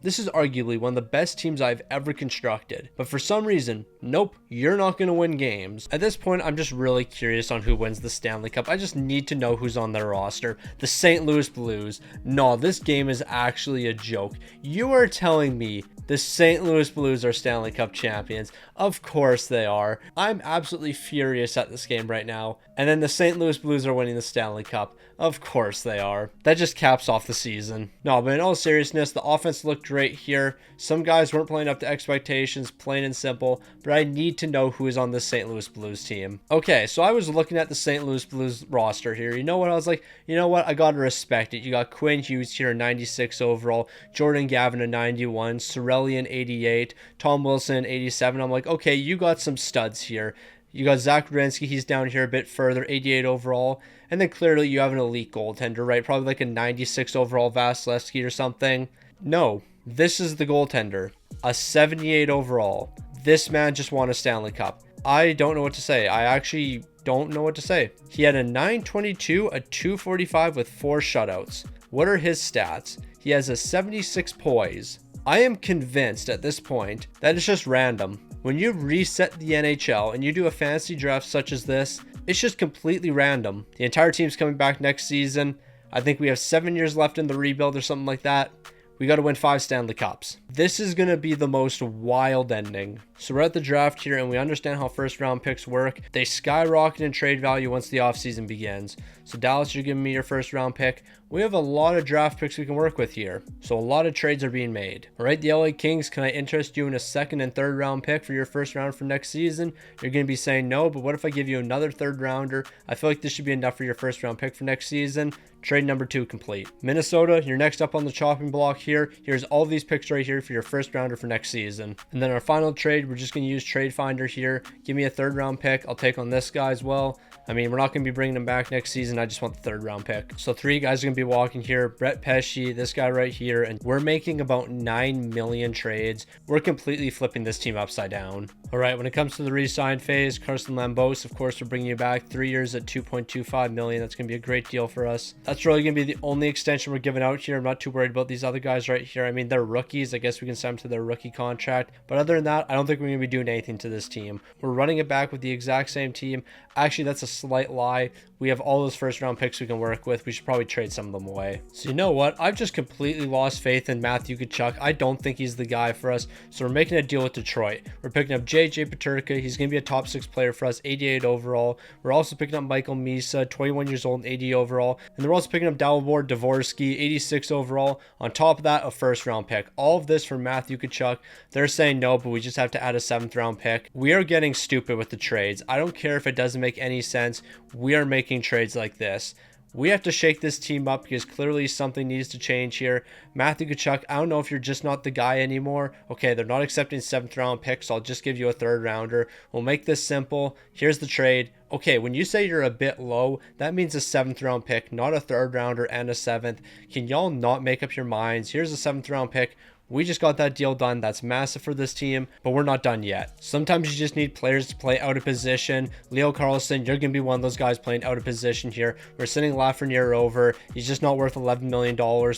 This is arguably one of the best teams I've ever constructed. But for some reason, nope, you're not going to win games. At this point, I'm just really curious on who wins the Stanley Cup. I just need to know who's on their roster. The St. Louis Blues. No, this game is actually a joke. You are telling me the St. Louis Blues are Stanley Cup champions? Of course they are. I'm absolutely furious at this game right now. And then the St. Louis Blues are winning the Stanley Cup. Of course they are. That just caps off the season. No, but in all seriousness, the offense looked great here. Some guys weren't playing up to expectations, plain and simple, but I need to know who is on this St. Louis Blues team. Okay, so I was looking at the St. Louis Blues roster here. You know what? I was like, you know what? I gotta respect it. You got Quinn Hughes here, 96 overall, Jordan Gavin, a 91, Sorellian, 88, Tom Wilson, 87. I'm like, okay, you got some studs here. You got Zach Werenski, he's down here a bit further, 88 overall. And then clearly you have an elite goaltender, right? Probably like a 96 overall Vasilevsky or something. No, this is the goaltender, a 78 overall. This man just won a Stanley Cup. I don't know what to say. I actually don't know what to say. He had a 922, a 245 with 4 shutouts. What are his stats? He has a 76 poise. I am convinced at this point that it's just random. When you reset the NHL and you do a fantasy draft such as this, it's just completely random. The entire team's coming back next season. I think we have 7 years left in the rebuild or something like that. We got to win 5 Stanley Cups. This is going to be the most wild ending. So we're at the draft here and we understand how first round picks work. They skyrocket in trade value once the offseason begins. So Dallas, you're giving me your first round pick. We have a lot of draft picks we can work with here. So a lot of trades are being made. All right, the LA Kings, can I interest you in a second and third round pick for your first round for next season? You're going to be saying no, but what if I give you another third rounder? I feel like this should be enough for your first round pick for next season. Trade number 2 complete. Minnesota, you're next up on the chopping block here. Here's all of these picks right here for your first rounder for next season. And then our final trade, we're just going to use Trade Finder here. Give me a third round pick. I'll take on this guy as well. I mean, we're not going to be bringing him back next season. I just want the third round pick. So 3 guys are going to be walking here. Brett Pesce, this guy right here. And we're making about 9 million trades. We're completely flipping this team upside down. All right, when it comes to the re-sign phase, Carson Lambos, of course, we're bringing you back 3 years at $2.25 million. That's going to be a great deal for us. That's really going to be the only extension we're giving out here. I'm not too worried about these other guys right here. I mean, they're rookies. I guess guess we can sign him to their rookie contract. But other than that, I don't think we're going to be doing anything to this team. We're running it back with the exact same team. Actually, that's a slight lie. We have all those first round picks we can work with. We should probably trade some of them away. So you know what? I've just completely lost faith in Matthew Tkachuk. I don't think he's the guy for us. So we're making a deal with Detroit. We're picking up JJ Peterka. He's going to be a top 6 player for us, 88 overall. We're also picking up Michael Misa, 21 years old and 80 overall. And then we're also picking up Dalibor Dvorsky, 86 overall. On top of that, a first round pick. All of this for Matthew Tkachuk. They're saying no, but we just have to add a 7th round pick. We are getting stupid with the trades. I don't care if it doesn't make any sense. We are making trades like this. We have to shake this team up because clearly something needs to change here. Matthew Tkachuk, I don't know if you're just not the guy anymore. Okay, they're not accepting 7th round picks, so I'll just give you a 3rd rounder. We'll make this simple. Here's the trade. Okay, when you say you're a bit low, that means a 7th round pick, not a 3rd rounder and a 7th. Can y'all not make up your minds? Here's a 7th round pick. We just got that deal done. That's massive for this team, but we're not done yet. Sometimes you just need players to play out of position. Leo Carlsson, you're going to be one of those guys playing out of position here. We're sending Lafreniere over. He's just not worth $11 million,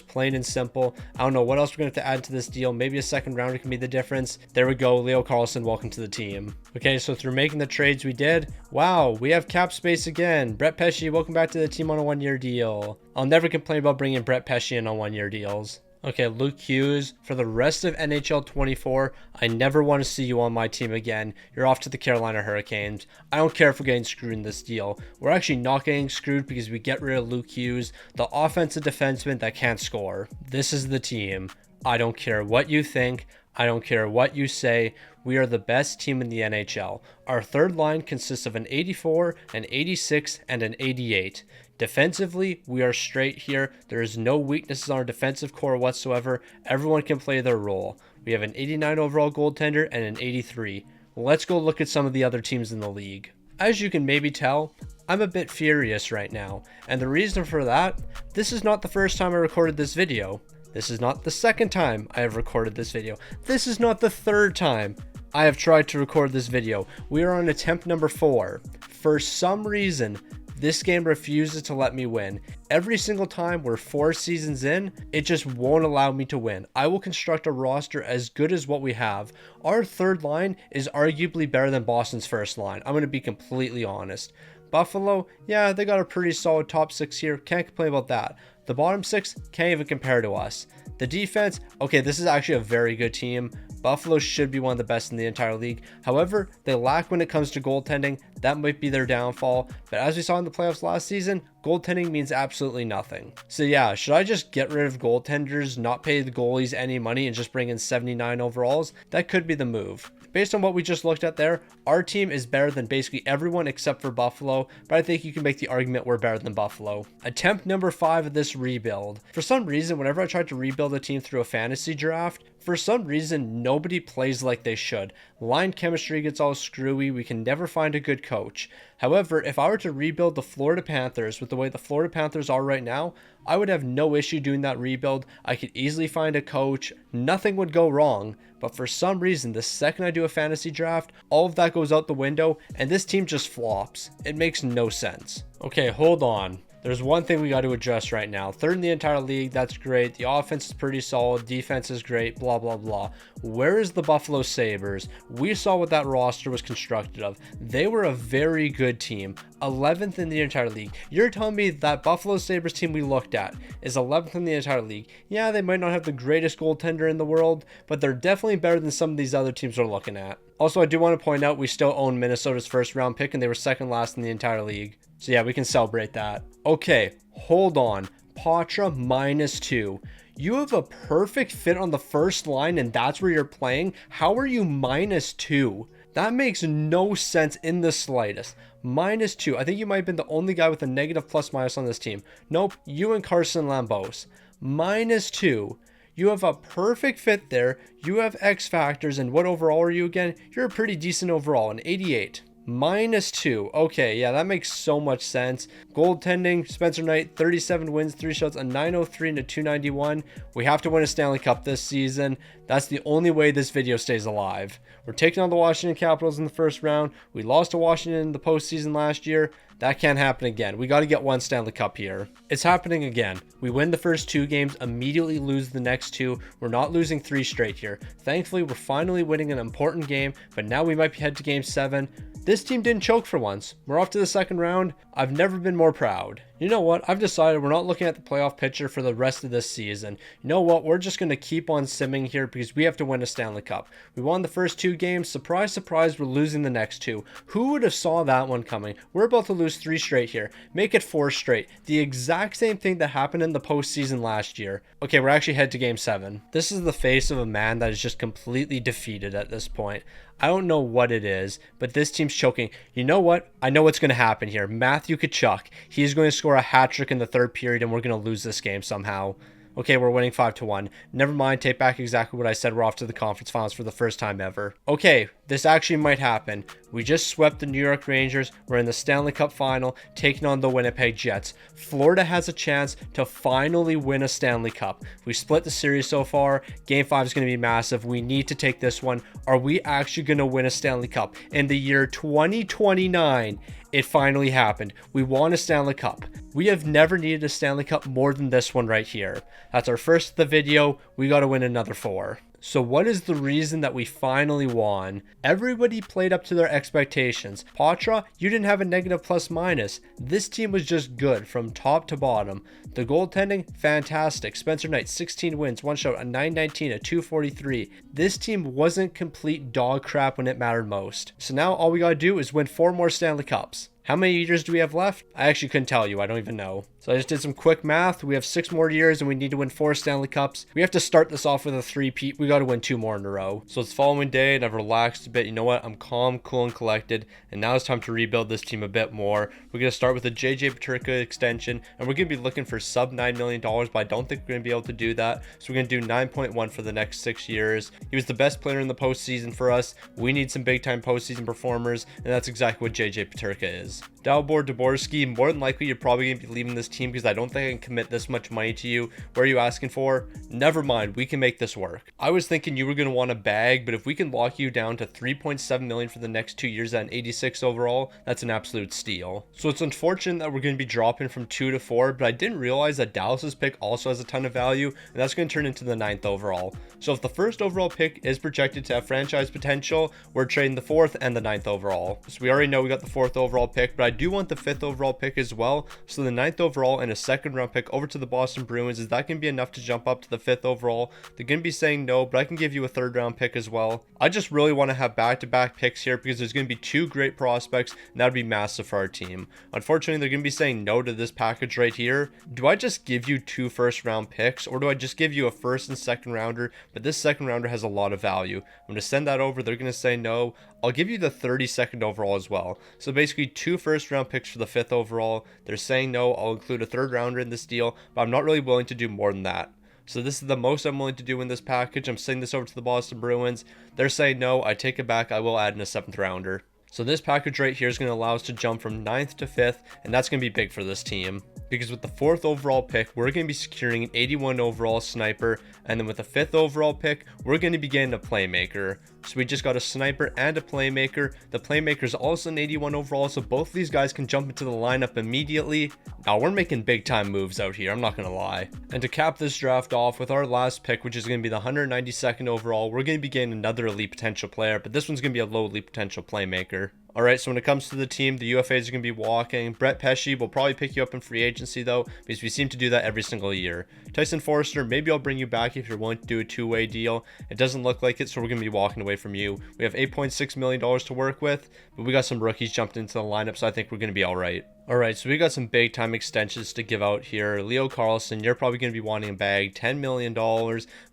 plain and simple. I don't know what else we're going to have to add to this deal. Maybe a 2nd rounder can be the difference. There we go. Leo Carlsson, welcome to the team. Okay, so through making the trades we did, wow, we have cap space again. Brett Pesce, welcome back to the team on a 1-year deal. I'll never complain about bringing Brett Pesce in on 1-year deals. Okay, Luke Hughes, for the rest of NHL 24, I never want to see you on my team again. You're off to the Carolina Hurricanes. I don't care if we're getting screwed in this deal. We're actually not getting screwed because we get rid of Luke Hughes, the offensive defenseman that can't score. This is the team. I don't care what you think. I don't care what you say. We are the best team in the NHL. Our 3rd line consists of an 84, an 86, and an 88. Defensively, we are straight here. There is no weaknesses on our defensive core whatsoever. Everyone can play their role. We have an 89 overall goaltender and an 83. Let's go look at some of the other teams in the league. As you can maybe tell, I'm a bit furious right now. And the reason for that, this is not the first time I recorded this video. This is not the 2nd time I have recorded this video. This is not the 3rd time I have tried to record this video. We are on attempt number 4. For some reason, this game refuses to let me win. Every single time we're 4 seasons in, it just won't allow me to win. I will construct a roster as good as what we have. Our 3rd line is arguably better than Boston's 1st line. I'm going to be completely honest. Buffalo, yeah, they got a pretty solid top 6 here. Can't complain about that. The bottom 6 can't even compare to us. The defense, okay, this is actually a very good team. Buffalo should be one of the best in the entire league. However, they lack when it comes to goaltending. That might be their downfall. But as we saw in the playoffs last season, goaltending means absolutely nothing. So yeah, should I just get rid of goaltenders, not pay the goalies any money, and just bring in 79 overalls? That could be the move. Based on what we just looked at there, our team is better than basically everyone except for Buffalo, but I think you can make the argument we're better than Buffalo. Attempt number 5 of this rebuild. For some reason, whenever I tried to rebuild a team through a fantasy draft, for some reason, nobody plays like they should. Line chemistry gets all screwy. We can never find a good coach. However, if I were to rebuild the Florida Panthers with the way the Florida Panthers are right now, I would have no issue doing that rebuild. I could easily find a coach. Nothing would go wrong. But for some reason, the second I do a fantasy draft, all of that goes out the window and this team just flops. It makes no sense. Okay, hold on. There's one thing we got to address right now. 3rd in the entire league, that's great. The offense is pretty solid. Defense is great, blah, blah, blah. Where is the Buffalo Sabres? We saw what that roster was constructed of. They were a very good team. 11th in the entire league. You're telling me that Buffalo Sabres team we looked at is 11th in the entire league. Yeah, they might not have the greatest goaltender in the world, but they're definitely better than some of these other teams we're looking at. Also, I do want to point out we still own Minnesota's 1st round pick and they were 2nd last in the entire league. So yeah, we can celebrate that. Okay, hold on. Patra -2. You have a perfect fit on the 1st line and that's where you're playing? How are you -2? That makes no sense in the slightest. -2. I think you might have been the only guy with a negative plus-minus on this team. Nope, you and Carson Lambos. -2. You have a perfect fit there. You have X factors, and what overall are you again? You're a pretty decent overall, an 88. -2. Okay, yeah, that makes so much sense. Goaltending, Spencer Knight, 37 wins, 3 shots, a 903 and a 291. We have to win a Stanley Cup this season. That's the only way this video stays alive. We're taking on the Washington Capitals in the first round. We lost to Washington in the postseason last year. That can't happen again. We got to get one Stanley Cup here. It's happening again. We win the first 2 games, immediately lose the next 2. We're not losing 3 straight here. Thankfully, we're finally winning an important game, but now we might be headed to game 7. This team didn't choke for once. We're off to the second round. I've never been more proud. You know what? I've decided we're not looking at the playoff picture for the rest of this season. You know what? We're just going to keep on simming here because we have to win a Stanley Cup. We won the first 2 games. Surprise, surprise, we're losing the next 2. Who would have saw that one coming? We're about to lose 3 straight here. Make it 4 straight. The exact same thing that happened in the postseason last year. Okay, we're actually headed to game 7. This is the face of a man that is just completely defeated at this point. I don't know what it is, but this team's choking. You know what? I know what's going to happen here. Matthew Tkachuk. He's going to score a hat trick in the third period, and we're going to lose this game somehow. Okay, we're winning 5-1. Never mind, take back exactly what I said. We're off to the conference finals for the first time ever. Okay, this actually might happen. We just swept the New York Rangers. We're in the Stanley Cup final, taking on the Winnipeg Jets. Florida has a chance to finally win a Stanley Cup. We split the series so far. Game 5 is going to be massive. We need to take this one. Are we actually going to win a Stanley Cup? In the year 2029, it finally happened. We won a Stanley Cup. We have never needed a Stanley Cup more than this one right here. That's our first of the video. We got to win another 4. So what is the reason that we finally won? Everybody played up to their expectations. Patra, you didn't have a negative plus minus. This team was just good from top to bottom. The goaltending, fantastic. Spencer Knight, 16 wins, 1 shot, a 919, a 243. This team wasn't complete dog crap when it mattered most. So now all we gotta do is win 4 more Stanley Cups. How many years do we have left? I actually couldn't tell you. I don't even know. So I just did some quick math. We have 6 more years and we need to win 4 Stanley Cups. We have to start this off with a 3-peat. We got to win 2 more in a row. So it's the following day and I've relaxed a bit. You know what? I'm calm, cool, and collected. And now it's time to rebuild this team a bit more. We're going to start with a JJ Peterka extension. And we're going to be looking for sub $9 million. But I don't think we're going to be able to do that. So we're going to do 9.1 for the next 6 years. He was the best player in the postseason for us. We need some big time postseason performers. And that's exactly what JJ Peterka is. Dalibor Dvorsky, more than likely you're probably going to be leaving this team because I don't think I can commit this much money to you. What are you asking for? Never mind, we can make this work. I was thinking you were going to want a bag, but if we can lock you down to $3.7 million for the next 2 years at an 86 overall, that's an absolute steal. So it's unfortunate that we're going to be dropping from 2 to 4, but I didn't realize that Dallas's pick also has a ton of value, and that's going to turn into the 9th overall. So if the first overall pick is projected to have franchise potential, we're trading the 4th and the 9th overall. So we already know we got the 4th overall pick, but I do want the 5th overall pick as well. So the 9th overall and a 2nd round pick over to the Boston Bruins. Is that going to be enough to jump up to the 5th overall? They're going to be saying no, but I can give you a 3rd round pick as well. I just really want to have back-to-back picks here because there's going to be 2 great prospects and that would be massive for our team. Unfortunately, they're going to be saying no to this package right here. Do I just give you 2 first round picks or do I just give you a 1st and 2nd rounder? But this 2nd rounder has a lot of value. I'm going to send that over. They're going to say no. I'll give you the 32nd overall as well. So basically 2 first round picks for the 5th overall. They're saying no. I'll include a 3rd rounder in this deal, but I'm not really willing to do more than that. So this is the most I'm willing to do in this package. I'm sending this over to the Boston Bruins. They're saying no. I take it back. I will add in a 7th rounder. So this package right here is going to allow us to jump from 9th to 5th, and that's going to be big for this team. Because with the 4th overall pick, we're going to be securing an 81 overall sniper, and then with the 5th overall pick, we're going to be getting a playmaker. So we just got a sniper and a playmaker. The playmaker is also an 81 overall, so both of these guys can jump into the lineup immediately. Now we're making big time moves out here, I'm not going to lie. And to cap this draft off with our last pick, which is going to be the 192nd overall, we're going to be getting another elite potential player, but this one's going to be a low elite potential playmaker. Alright, so when it comes to the team, the UFAs are going to be walking. Brett Pesce will probably pick you up in free agency though, because we seem to do that every single year. Tyson Forrester, maybe I'll bring you back if you're willing to do a 2-way deal. It doesn't look like it, so we're going to be walking away from you. We have $8.6 million to work with, but we got some rookies jumped into the lineup, so I think we're going to be alright. Alright, so we got some big time extensions to give out here. Leo Carlson, you're probably going to be wanting a bag, $10 million.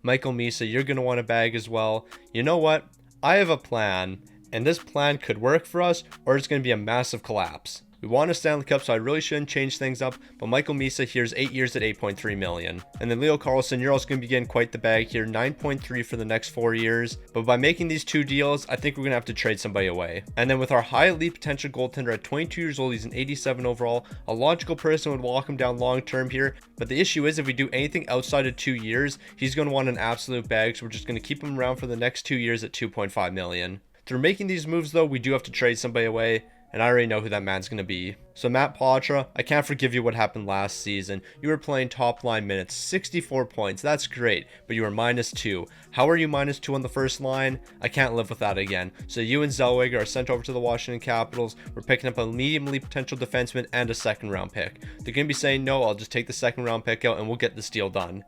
Michael Misa, you're going to want a bag as well. You know what? I have a plan. And this plan could work for us, or it's going to be a massive collapse. We won a Stanley Cup, so I really shouldn't change things up, but Michael Misa here's 8 years at 8.3 million. And then Leo Carlsson, you're also going to be getting quite the bag here, 9.3 for the next 4 years. But by making these 2 deals, I think we're going to have to trade somebody away. And then with our high elite potential goaltender at 22 years old, he's an 87 overall. A logical person would walk him down long term here. But the issue is if we do anything outside of 2 years, he's going to want an absolute bag. So we're just going to keep him around for the next 2 years at 2.5 million. Through making these moves though, we do have to trade somebody away. And I already know who that man's going to be. So Matt Poitras, I can't forgive you what happened last season. You were playing top line minutes, 64 points. That's great, but you were -2. How are you -2 on the first line? I can't live with that again. So you and Zellweger are sent over to the Washington Capitals. We're picking up a medium elite potential defenseman and a second round pick. They're going to be saying no, I'll just take the second round pick out and we'll get this deal done.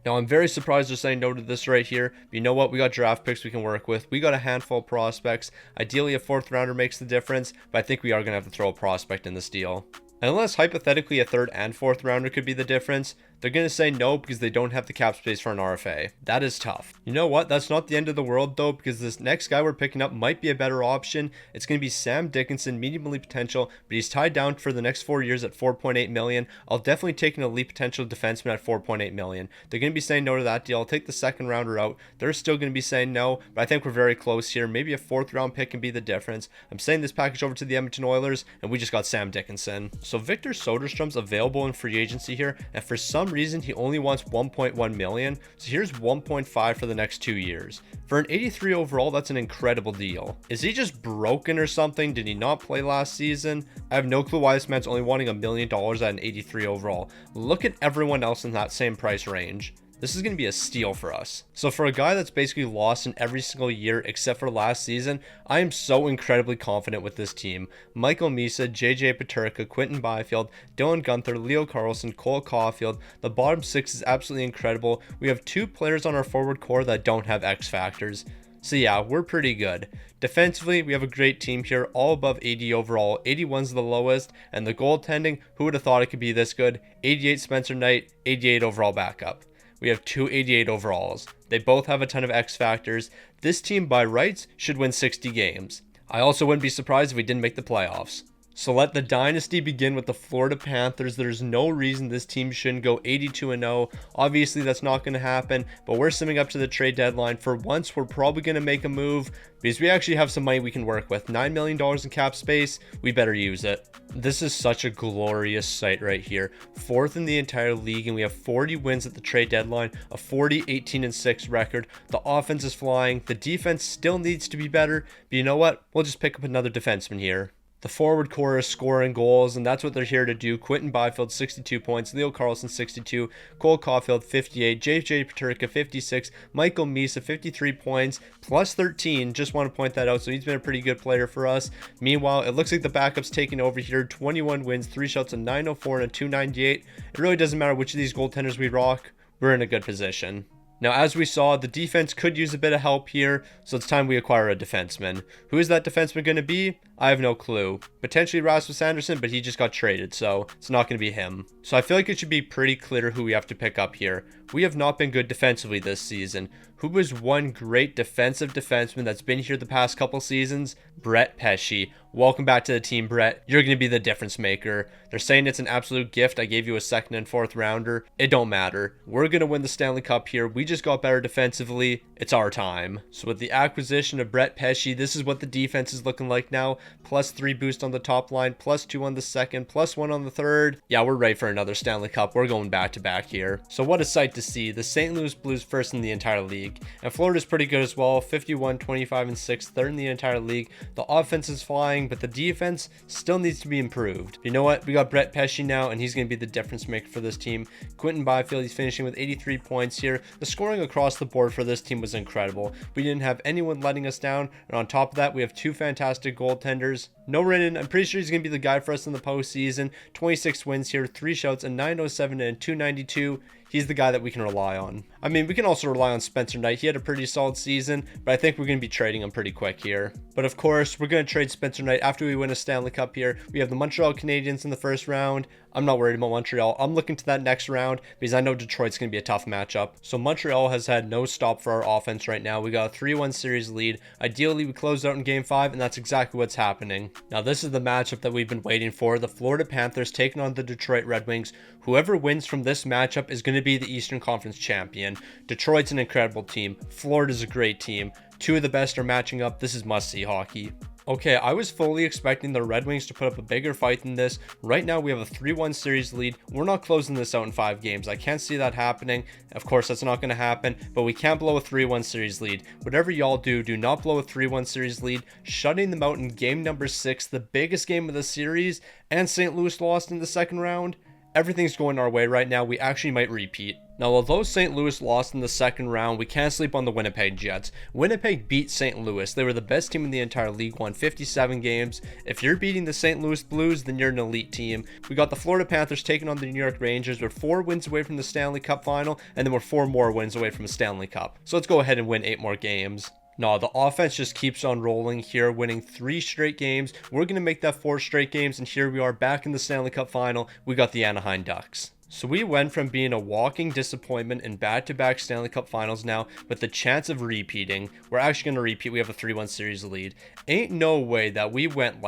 Now, I'm very surprised they're saying no to this right here. But you know what? We got draft picks we can work with. We got a handful of prospects. Ideally, a 4th rounder makes the difference, but I think we are going to have to throw a prospect in this deal. And unless hypothetically a 3rd and 4th rounder could be the difference, they're going to say no because they don't have the cap space for an RFA. That is tough. You know what? That's not the end of the world though, because this next guy we're picking up might be a better option. It's going to be Sam Dickinson, medium elite potential, but he's tied down for the next 4 years at 4.8 million. I'll definitely take an elite potential defenseman at 4.8 million. They're going to be saying no to that deal. I'll take the second rounder out. They're still going to be saying no, but I think we're very close here. Maybe a 4th round pick can be the difference. I'm sending this package over to the Edmonton Oilers, and we just got Sam Dickinson. So Victor Soderstrom's available in free agency here, and for some reason he only wants 1.1 million. So here's 1.5 for the next 2 years. For an 83 overall, that's an incredible deal. Is he just broken or something? Did he not play last season? I have no clue why this man's only wanting $1 million at an 83 overall. Look at everyone else in that same price range. This is going to be a steal for us. So for a guy that's basically lost in every single year except for last season, I am so incredibly confident with this team. Michael Misa, JJ Peterka, Quinton Byfield, Dylan Guenther, Leo Carlsson, Cole Caulfield. The bottom 6 is absolutely incredible. We have 2 players on our forward core that don't have X factors. So yeah, we're pretty good. Defensively, we have a great team here, all above 80 overall. 81's the lowest, and the goaltending, who would have thought it could be this good? 88 Spencer Knight, 88 overall backup. We have 2 88 overalls. They both have a ton of X factors. This team by rights should win 60 games. I also wouldn't be surprised if we didn't make the playoffs. So let the dynasty begin with the Florida Panthers. There's no reason this team shouldn't go 82-0. Obviously, that's not going to happen, but we're simming up to the trade deadline. For once, we're probably going to make a move because we actually have some money we can work with. $9 million in cap space. We better use it. This is such a glorious sight right here. 4th in the entire league, and we have 40 wins at the trade deadline, a 40-18-6 record. The offense is flying. The defense still needs to be better, but you know what? We'll just pick up another defenseman here. The forward core is scoring goals, and that's what they're here to do. Quinton Byfield, 62 points. Leo Carlsson, 62. Cole Caulfield, 58. JJ Peterka, 56. Michael Misa, 53 points, plus 13. Just want to point that out. So he's been a pretty good player for us. Meanwhile, it looks like the backup's taking over here. 21 wins, 3 shots, a 904 and a 298. It really doesn't matter which of these goaltenders we rock. We're in a good position. Now, as we saw, the defense could use a bit of help here, so it's time we acquire a defenseman. Who is that defenseman going to be? I have no clue. Potentially Rasmus Anderson, but he just got traded, so it's not going to be him. So I feel like it should be pretty clear who we have to pick up here. We have not been good defensively this season. Who is one great defensive defenseman that's been here the past couple seasons? Brett Pesce. Welcome back to the team, Brett. You're going to be the difference maker. They're saying it's an absolute gift. I gave you a 2nd and 4th rounder. It don't matter. We're going to win the Stanley Cup here. We just got better defensively. It's our time. So with the acquisition of Brett Pesce, this is what the defense is looking like now. +3 boost on the top line, +2 on the second, +1 on the third. Yeah, we're ready for another Stanley Cup. We're going back to back here. So what a sight to see. The St. Louis Blues 1st in the entire league. And Florida's pretty good as well. 51, 25, and 6th. 3rd in the entire league. The offense is flying, but the defense still needs to be improved. You know what? We got Brett Pesce now, and he's going to be the difference maker for this team. Quinton Byfield, he's finishing with 83 points here. The scoring across the board for this team was incredible. We didn't have anyone letting us down, and on top of that, we have 2 fantastic goaltenders. No Rinnan, I'm pretty sure he's going to be the guy for us in the postseason. 26 wins here, 3 shouts, a 907 and a 292. he's the guy that we can rely on. I mean, we can also rely on Spencer Knight. He had a pretty solid season, but I think we're going to be trading him pretty quick here. But of course, we're going to trade Spencer Knight after we win a Stanley Cup here. We have the Montreal Canadiens in the first round. I'm not worried about Montreal. I'm looking to that next round because I know Detroit's going to be a tough matchup. So Montreal has had no stop for our offense right now. We got a 3-1 series lead. Ideally, we close out in game 5, and that's exactly what's happening. Now, this is the matchup that we've been waiting for. The Florida Panthers taking on the Detroit Red Wings. Whoever wins from this matchup is going to be the Eastern Conference champion. Detroit's an incredible team. Florida's a great team. Two of the best are matching up. This is must-see hockey. Okay, I was fully expecting the Red Wings to put up a bigger fight than this. Right now, we have a 3-1 series lead. We're not closing this out in 5 games. I can't see that happening. Of course, that's not going to happen, but we can't blow a 3-1 series lead. Whatever y'all do not blow a 3-1 series lead. Shutting them out in game number 6, the biggest game of the series, and St. Louis lost in the second round. Everything's going our way right now. We actually might repeat. Now, although St. Louis lost in the second round, we can't sleep on the Winnipeg Jets. Winnipeg beat St. Louis. They were the best team in the entire league, won 57 games. If you're beating the St. Louis Blues, then you're an elite team. We got the Florida Panthers taking on the New York Rangers. We're 4 wins away from the Stanley Cup final, and then we're 4 more wins away from a Stanley Cup. So let's go ahead and win 8 more games. No, the offense just keeps on rolling here, winning 3 straight games. We're going to make that 4 straight games, and here we are back in the Stanley Cup final. We got the Anaheim Ducks. So we went from being a walking disappointment in back-to-back Stanley Cup finals now with the chance of repeating. We're actually going to repeat. We have a 3-1 series lead. Ain't no way we went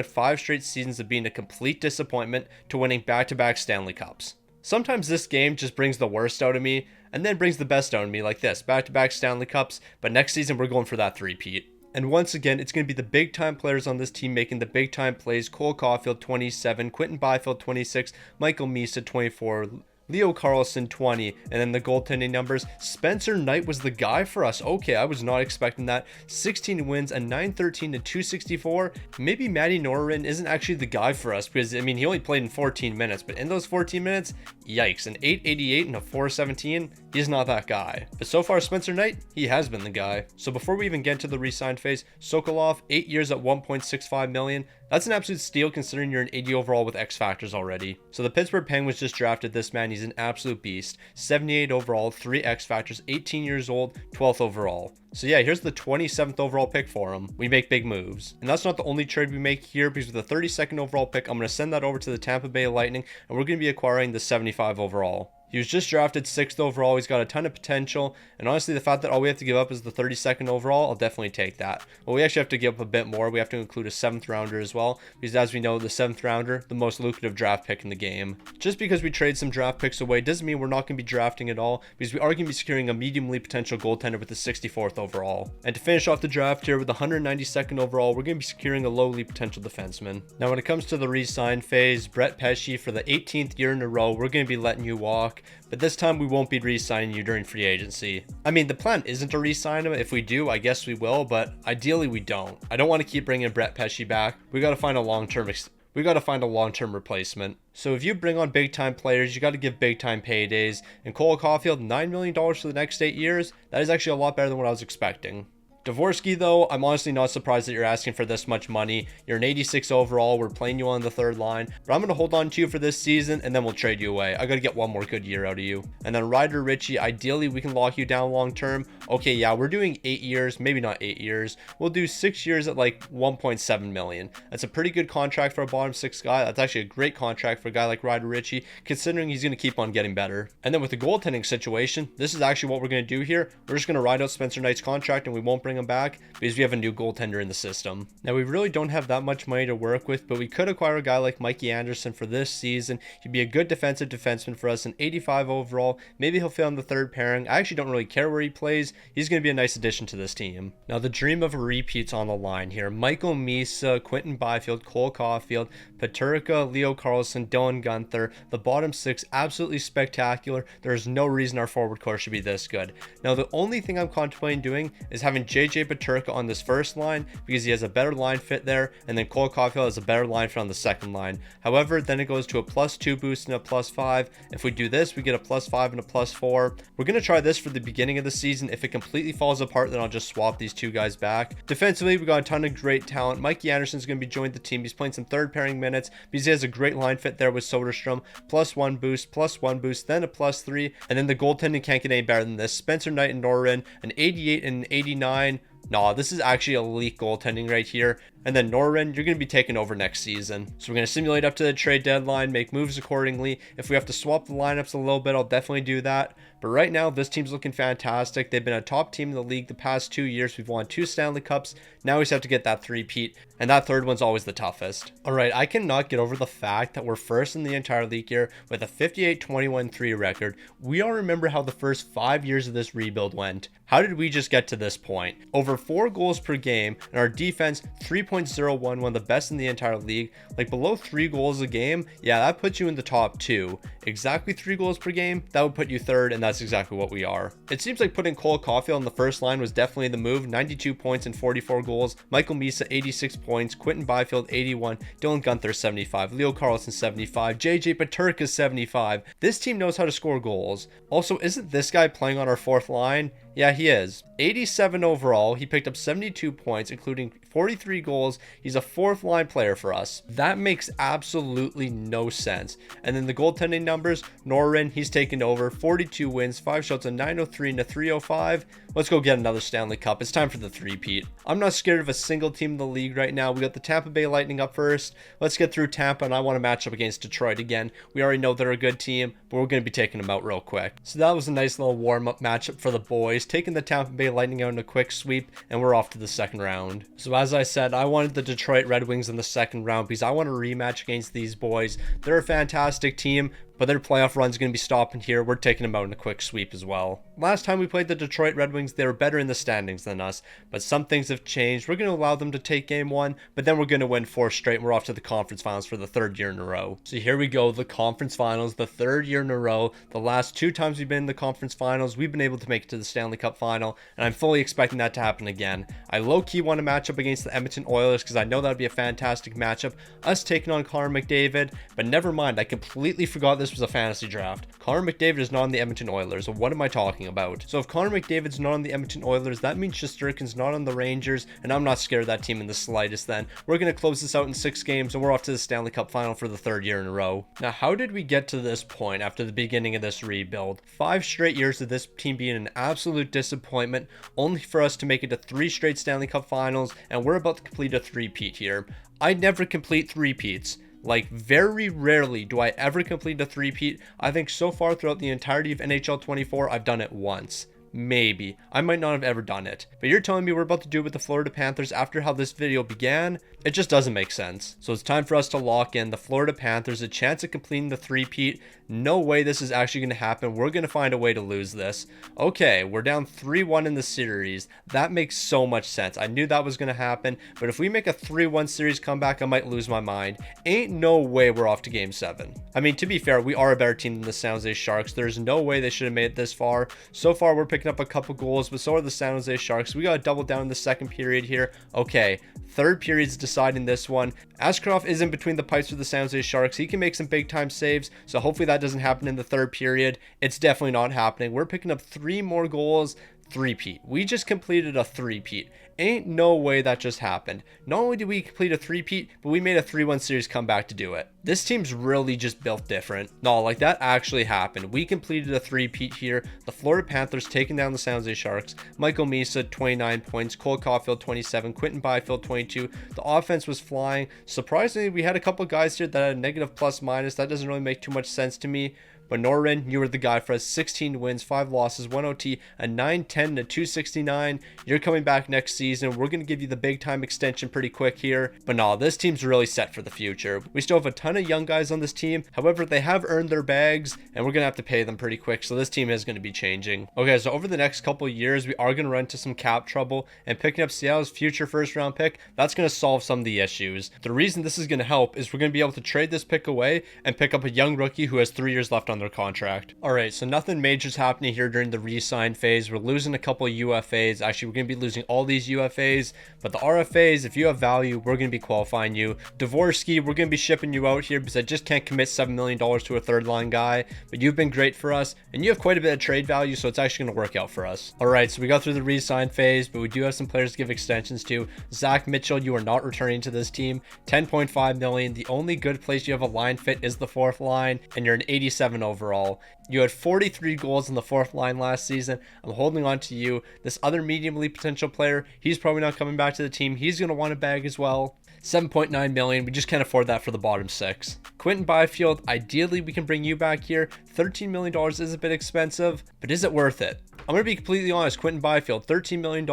5 straight seasons of being a complete disappointment to winning back-to-back Stanley Cups. Sometimes this game just brings the worst out of me and then brings the best out of me, like this, back-to-back Stanley Cups, but next season we're going for that 3-peat. And once again, it's going to be the big-time players on this team making the big-time plays. Cole Caulfield, 27, Quentin Byfield, 26, Michael Misa, 24, Leo Carlson, 20, and then the goaltending numbers. Spencer Knight was the guy for us. Okay, I was not expecting that. 16 wins, a 913 to 264. Maybe Matty Norin isn't actually the guy for us because, I mean, he only played in 14 minutes, but in those 14 minutes, yikes, an 888 and a 417, he's not that guy. But so far, Spencer Knight, he has been the guy. So before we even get to the re-sign phase, Sokolov, 8 years at $1.65 million. That's an absolute steal considering you're an 80 overall with X Factors already. So the Pittsburgh Penguins just drafted this man. He's an absolute beast. 78 overall, 3 X Factors, 18 years old, 12th overall. So yeah, here's the 27th overall pick for him. We make big moves. And that's not the only trade we make here, because with the 32nd overall pick, I'm going to send that over to the Tampa Bay Lightning, and we're going to be acquiring the 75 overall. He was just drafted 6th overall. He's got a ton of potential. And honestly, the fact that all we have to give up is the 32nd overall, I'll definitely take that. Well, we actually have to give up a bit more. We have to include a 7th rounder as well. Because as we know, the 7th rounder, the most lucrative draft pick in the game. Just because we trade some draft picks away doesn't mean we're not going to be drafting at all. Because we are going to be securing a medium-elite potential goaltender with the 64th overall. And to finish off the draft here with the 192nd overall, we're going to be securing a low-elite potential defenseman. Now, when it comes to the re-sign phase, Brett Pesce, for the 18th year in a row, we're going to be letting you walk. But this time we won't be re-signing you during free agency. I mean, the plan isn't to re-sign him. If we do, I guess we will, but ideally we don't. I don't want to keep bringing Brett Pesce back. We got to find a long-term replacement. So if you bring on big-time players, you got to give big-time paydays. And Cole Caulfield, $9 million for the next 8 years. That is actually a lot better than what I was expecting. Dvorsky, though, I'm honestly not surprised that you're asking for this much money. You're an 86 overall. We're playing you on the 3rd line. But I'm going to hold on to you for this season, and then we'll trade you away. I got to get one more good year out of you. And then Ryder Ritchie, ideally, we can lock you down long term. Okay, yeah, we're doing 8 years. Maybe not 8 years. We'll do 6 years at like $1.7 million. That's a pretty good contract for a bottom 6 guy. That's actually a great contract for a guy like Ryder Ritchie, considering he's going to keep on getting better. And then with the goaltending situation, this is actually what we're going to do here. We're just going to ride out Spencer Knight's contract, and we won't bring him back because we have a new goaltender in the system. Now, we really don't have that much money to work with, but we could acquire a guy like Mikey Anderson for this season. He'd be a good defensive defenseman for us, an 85 overall. Maybe he'll fit on the 3rd pairing. I actually don't really care where he plays. He's going to be a nice addition to this team. Now, the dream of a repeat's on the line here. Michael Misa, Quentin Byfield, Cole Caulfield, Peterka, Leo Carlson, Dylan Guenther. The bottom 6, absolutely spectacular. There's no reason our forward core should be this good. Now, the only thing I'm contemplating doing is having JJ Peterka on this first line because he has a better line fit there, and then Cole Caulfield has a better line fit on the second line. However, then it goes to a +2 boost and a +5. If we do this, we get a +5 and a +4. We're going to try this for the beginning of the season. If it completely falls apart, then I'll just swap these two guys back. Defensively, we got a ton of great talent. Mikey Anderson's going to be joined the team. He's playing some third pairing minutes because he has a great line fit there with Soderstrom. +1 boost, then a +3, and then the goaltending can't get any better than this. Spencer Knight and Norin, an 88 and an 89. Nah, this is actually elite goaltending right here. And then Norin, you're going to be taking over next season. So we're going to simulate up to the trade deadline, make moves accordingly. If we have to swap the lineups a little bit, I'll definitely do that. But right now, this team's looking fantastic. They've been a top team in the league the past 2 years. We've won 2 Stanley Cups. Now we just have to get that three-peat. And that third one's always the toughest. All right, I cannot get over the fact that we're first in the entire league here with a 58-21-3 record. We all remember how the first 5 years of this rebuild went. How did we just get to this point? Over 4 goals per game, and our defense 3.01, one of the best in the entire league. Like below 3 goals a game, yeah, that puts you in the top 2. Exactly 3 goals per game, that would put you third, and that's exactly what we are. It seems like putting Cole Caulfield on the first line was definitely the move. 92 points and 44 goals. Michael Misa 86 points, Quentin Byfield 81, Dylan Gunther 75, Leo Carlson 75, JJ Peterka 75. This team knows how to score goals. Also, isn't this guy playing on our fourth line? Yeah, he is. 87 overall. He picked up 72 points, including 43 goals. He's a fourth line player for us. That makes absolutely no sense. And then the goaltending numbers, Norin, he's taken over. 42 wins, 5 shots, a 903 and a 305. Let's go get another Stanley Cup. It's time for the three-peat. I'm not scared of a single team in the league right now. We got the Tampa Bay Lightning up first. Let's get through Tampa, and I want to match up against Detroit again. We already know they're a good team, but we're going to be taking them out real quick. So that was a nice little warm-up matchup for the boys, taking the Tampa Bay Lightning out in a quick sweep, and we're off to the second round. So as I said, I wanted the Detroit Red Wings in the second round because I want a rematch against these boys. They're a fantastic team, but their playoff run's going to be stopping here. We're taking them out in a quick sweep as well. Last time we played the Detroit Red Wings, they were better in the standings than us, but some things have changed. We're going to allow them to take game 1, but then we're going to win 4 straight, and we're off to the conference finals for the 3rd year in a row. So here we go, the conference finals, the 3rd year in a row. The last 2 times we've been in the conference finals, we've been able to make it to the Stanley Cup final, and I'm fully expecting that to happen again. I low-key want to match up against the Edmonton Oilers because I know that would be a fantastic matchup, us taking on Connor McDavid, but never mind, I completely forgot this was a fantasy draft. Connor McDavid is not on the Edmonton Oilers, so what am I talking about? So if Connor McDavid's not on the Edmonton Oilers, that means Shesterkin's not on the Rangers, and I'm not scared of that team in the slightest then. We're going to close this out in 6 games, and we're off to the Stanley Cup final for the 3rd year in a row. Now, how did we get to this point after the beginning of this rebuild? 5 straight years of this team being an absolute disappointment, only for us to make it to 3 straight Stanley Cup finals, and we're about to complete a three-peat here. I never complete three-peats. Like, very rarely do I ever complete a three-peat. I think so far throughout the entirety of NHL 24, I've done it once. Maybe. I might not have ever done it. But you're telling me we're about to do it with the Florida Panthers after how this video began? It just doesn't make sense. So it's time for us to lock in the Florida Panthers, a chance of completing the three-peat. No way this is actually going to happen. We're going to find a way to lose this. Okay, we're down 3-1 in the series. That makes so much sense. I knew that was going to happen. But if we make a 3-1 series comeback, I might lose my mind. Ain't no way we're off to game 7. I mean, to be fair, we are a better team than the San Jose Sharks. There's no way they should have made it this far. So far, we're picking up a couple goals, but so are the San Jose Sharks. We got to double down in the second period here. Okay, third period's deciding this one. Ashcroft is in between the pipes for the San Jose Sharks. He can make some big time saves, so hopefully that doesn't happen in the third period. It's definitely not happening. We're picking up 3 more goals. Three-peat. We just completed a three-peat. Ain't no way that just happened. Not only did we complete a three-peat, but we made a 3-1 series comeback to do it. This team's really just built different. No, like that actually happened. We completed a three-peat here. The Florida Panthers taking down the San Jose Sharks. Michael Misa, 29 points. Cole Caulfield, 27. Quentin Byfield, 22. The offense was flying. Surprisingly, we had a couple guys here that had a negative plus-minus. That doesn't really make too much sense to me. But Norin, you were the guy for us. 16 wins, 5 losses, 1 OT, a 910 to 269. You're coming back next season. We're going to give you the big time extension pretty quick here. But no, this team's really set for the future. We still have a ton of young guys on this team. However, they have earned their bags, and we're going to have to pay them pretty quick. So this team is going to be changing. Okay, so over the next couple of years, we are going to run into some cap trouble. And picking up Seattle's future first round pick, that's going to solve some of the issues. The reason this is going to help is we're going to be able to trade this pick away and pick up a young rookie who has 3 years left on on their contract. All right, so nothing major is happening here during the re-sign phase. We're losing a couple of UFAs. Actually, we're going to be losing all these UFAs, but the RFAs, if you have value, we're going to be qualifying you. Dvorsky, we're going to be shipping you out here because I just can't commit $7 million to a third line guy, but you've been great for us, and you have quite a bit of trade value, so it's actually going to work out for us. All right, so we got through the re-sign phase, but we do have some players to give extensions to. Zach Mitchell, you are not returning to this team. $10.5 million. The only good place you have a line fit is the fourth line, and you're an 87 overall. You had 43 goals in the fourth line last season. I'm holding on to you. This other medium league potential player, he's probably not coming back to the team. He's going to want a bag as well. $7.9 million. We just can't afford that for the bottom six. Quinton Byfield, ideally we can bring you back here. $13 million is a bit expensive, but is it worth it? I'm going to be completely honest. Quinton Byfield, $13 million.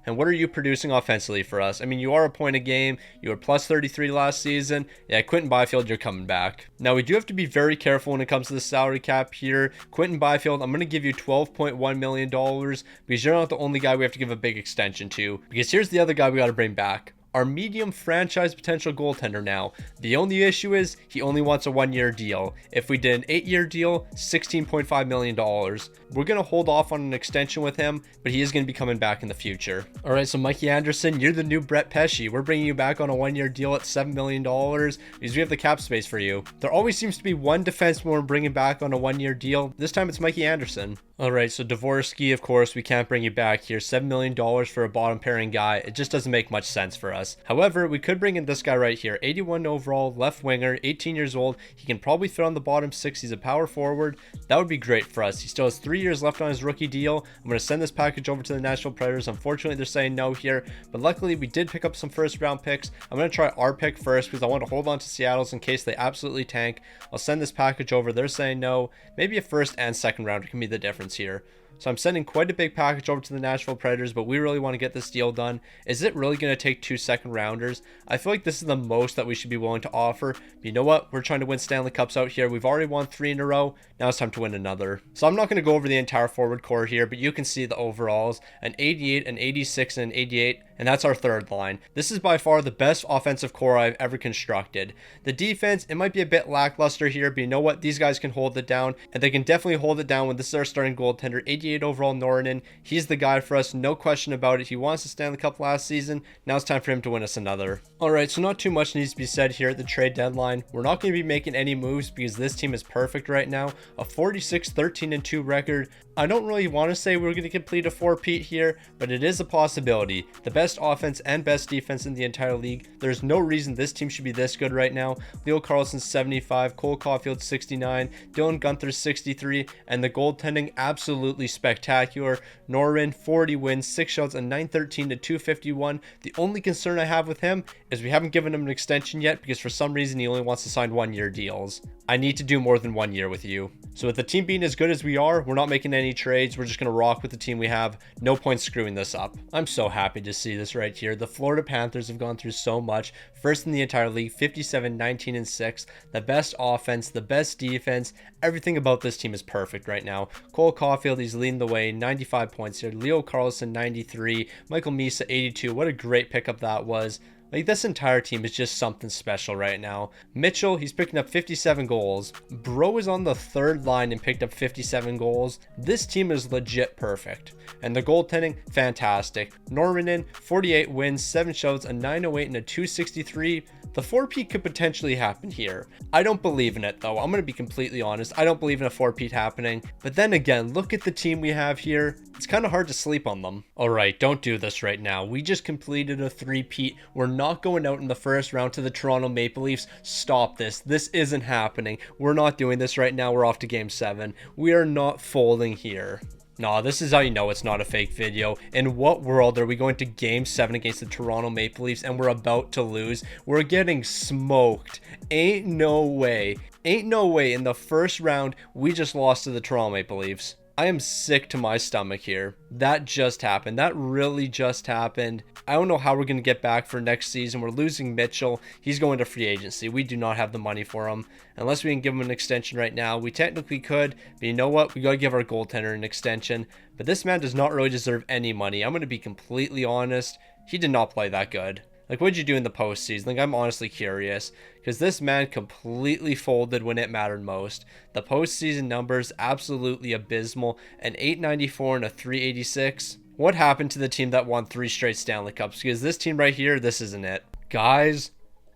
And what are you producing offensively for us? I mean, you are a point a game. You were plus 33 last season. Yeah, Quinton Byfield, you're coming back. Now, we do have to be very careful when it comes to the salary cap here. Quinton Byfield, I'm going to give you $12.1 million because you're not the only guy we have to give a big extension to. Because here's the other guy we got to bring back. Our medium franchise potential goaltender now. The only issue is he only wants a 1-year deal. If we did an 8-year deal, $16.5 million. We're going to hold off on an extension with him, but he is going to be coming back in the future. All right, so Mikey Anderson, you're the new Brett Pesce. We're bringing you back on a 1-year deal at $7 million because we have the cap space for you. There always seems to be one defenseman we're bringing back on a 1-year deal. This time it's Mikey Anderson. All right, so Dvorsky, of course, we can't bring you back here. $7 million for a bottom pairing guy. It just doesn't make much sense for us. However, we could bring in this guy right here. 81 overall, left winger, 18 years old. He can probably fit on the bottom six. He's a power forward. That would be great for us. He still has 3 years left on his rookie deal. I'm going to send this package over to the Nashville Predators. Unfortunately, they're saying no here, but luckily we did pick up some first round picks. I'm going to try our pick first because I want to hold on to Seattle's in case they absolutely tank. I'll send this package over. They're saying no. Maybe a first and second rounder can be the difference here. So I'm sending quite a big package over to the Nashville Predators, but we really want to get this deal done. Is it really going to take 2 second rounders? I feel like this is the most that we should be willing to offer. But you know what? We're trying to win Stanley Cups out here. We've already won 3 in a row. Now it's time to win another. So I'm not going to go over the entire forward core here, but you can see the overalls. An 88, an 86, and an 88. And that's our third line. This is by far the best offensive core I've ever constructed. The defense, it might be a bit lackluster here, but you know what? These guys can hold it down, and they can definitely hold it down when this is our starting goaltender. 88 overall Norrinen. He's the guy for us, no question about it. He won us the Stanley Cup last season. Now it's time for him to win us another. All right, so not too much needs to be said here at the trade deadline. We're not going to be making any moves because this team is perfect right now. A 46-13-2 record. I don't really want to say we're going to complete a 4-peat here, but it is a possibility. The best offense and best defense in the entire league. There's no reason this team should be this good right now. Leo Carlsson 75, Cole Caulfield 69, Dylan Guenther 63, and the goaltending absolutely spectacular. Norin 40 wins, 6 shots, and 913 to 251. The only concern I have with him is we haven't given him an extension yet because for some reason he only wants to sign 1-year deals. I need to do more than 1 year with you. So with the team being as good as we are, we're not making any trades. We're just going to rock with the team we have. No point screwing this up. I'm so happy to see this right here. The Florida Panthers have gone through so much. First in the entire league, 57, 19, and 6. The best offense, the best defense. Everything about this team is perfect right now. Cole Caulfield, he's leading the way, 95 points here. Leo Carlsson, 93. Michael Misa, 82. What a great pickup that was. Like, this entire team is just something special right now. Mitchell, he's picking up 57 goals. Bro is on the third line and picked up 57 goals. This team is legit perfect. And the goaltending, fantastic. Norrinen, 48 wins, 7 shots, a 908 and a 263. The 4-peat could potentially happen here. I don't believe in it though. I'm going to be completely honest. I don't believe in a 4-peat happening. But then again, look at the team we have here. It's kind of hard to sleep on them. All right, don't do this right now. We just completed a 3-peat. We're not going out in the first round to the Toronto Maple Leafs. Stop this. This isn't happening. We're not doing this right now. We're off to game 7. We are not folding here. Nah, this is how you know it's not a fake video. In what world are we going to game 7 against the Toronto Maple Leafs and we're about to lose? We're getting smoked. Ain't no way. Ain't no way in the first round we just lost to the Toronto Maple Leafs. I am sick to my stomach here. That just happened. That really just happened. I don't know how we're going to get back for next season. We're losing Mitchell. He's going to free agency. We do not have the money for him. Unless we can give him an extension right now. We technically could, but you know what? We got to give our goaltender an extension. But this man does not really deserve any money. I'm going to be completely honest. He did not play that good. Like, what'd you do in the postseason? Like, I'm honestly curious, because this man completely folded when it mattered most. The postseason numbers, absolutely abysmal. An 894 and a 386. What happened to the team that won 3 straight Stanley Cups? Because this team right here, this isn't it. Guys,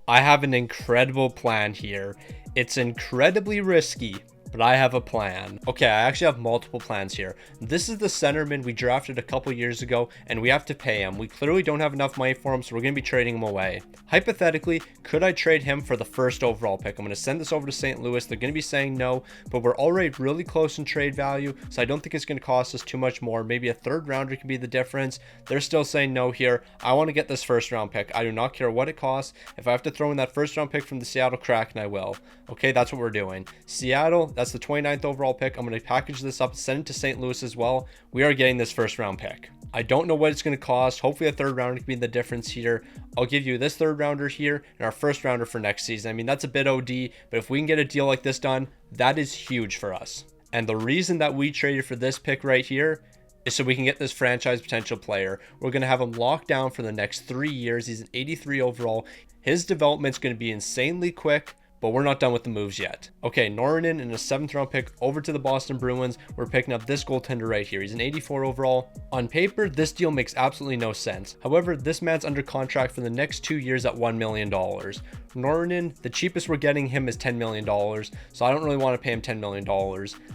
I have an incredible plan here. It's incredibly risky, but I have a plan. Okay, I actually have multiple plans here. This is the centerman we drafted a couple years ago, and we have to pay him. We clearly don't have enough money for him, so we're going to be trading him away. Hypothetically, could I trade him for the first overall pick? I'm going to send this over to St. Louis. They're going to be saying no, but we're already really close in trade value, so I don't think it's going to cost us too much more. Maybe a third rounder can be the difference. They're still saying no here. I want to get this first round pick. I do not care what it costs. If I have to throw in that first round pick from the Seattle Kraken, I will. Okay, that's what we're doing. Seattle, that's the 29th overall pick. I'm going to package this up, send it to St. Louis as well. We are getting this first round pick. I don't know what it's going to cost. Hopefully a third rounder can be the difference here. I'll give you this third rounder here and our first rounder for next season. I mean, that's a bit OD, but if we can get a deal like this done, that is huge for us. And the reason that we traded for this pick right here is so we can get this franchise potential player. We're going to have him locked down for the next 3 years. He's an 83 overall. His development's going to be insanely quick, but we're not done with the moves yet. Okay, Norrinen in a 7th round pick over to the Boston Bruins. We're picking up this goaltender right here. He's an 84 overall. On paper, this deal makes absolutely no sense. However, this man's under contract for the next 2 years at $1 million. Norrinen, the cheapest we're getting him is $10 million, so I don't really want to pay him $10 million.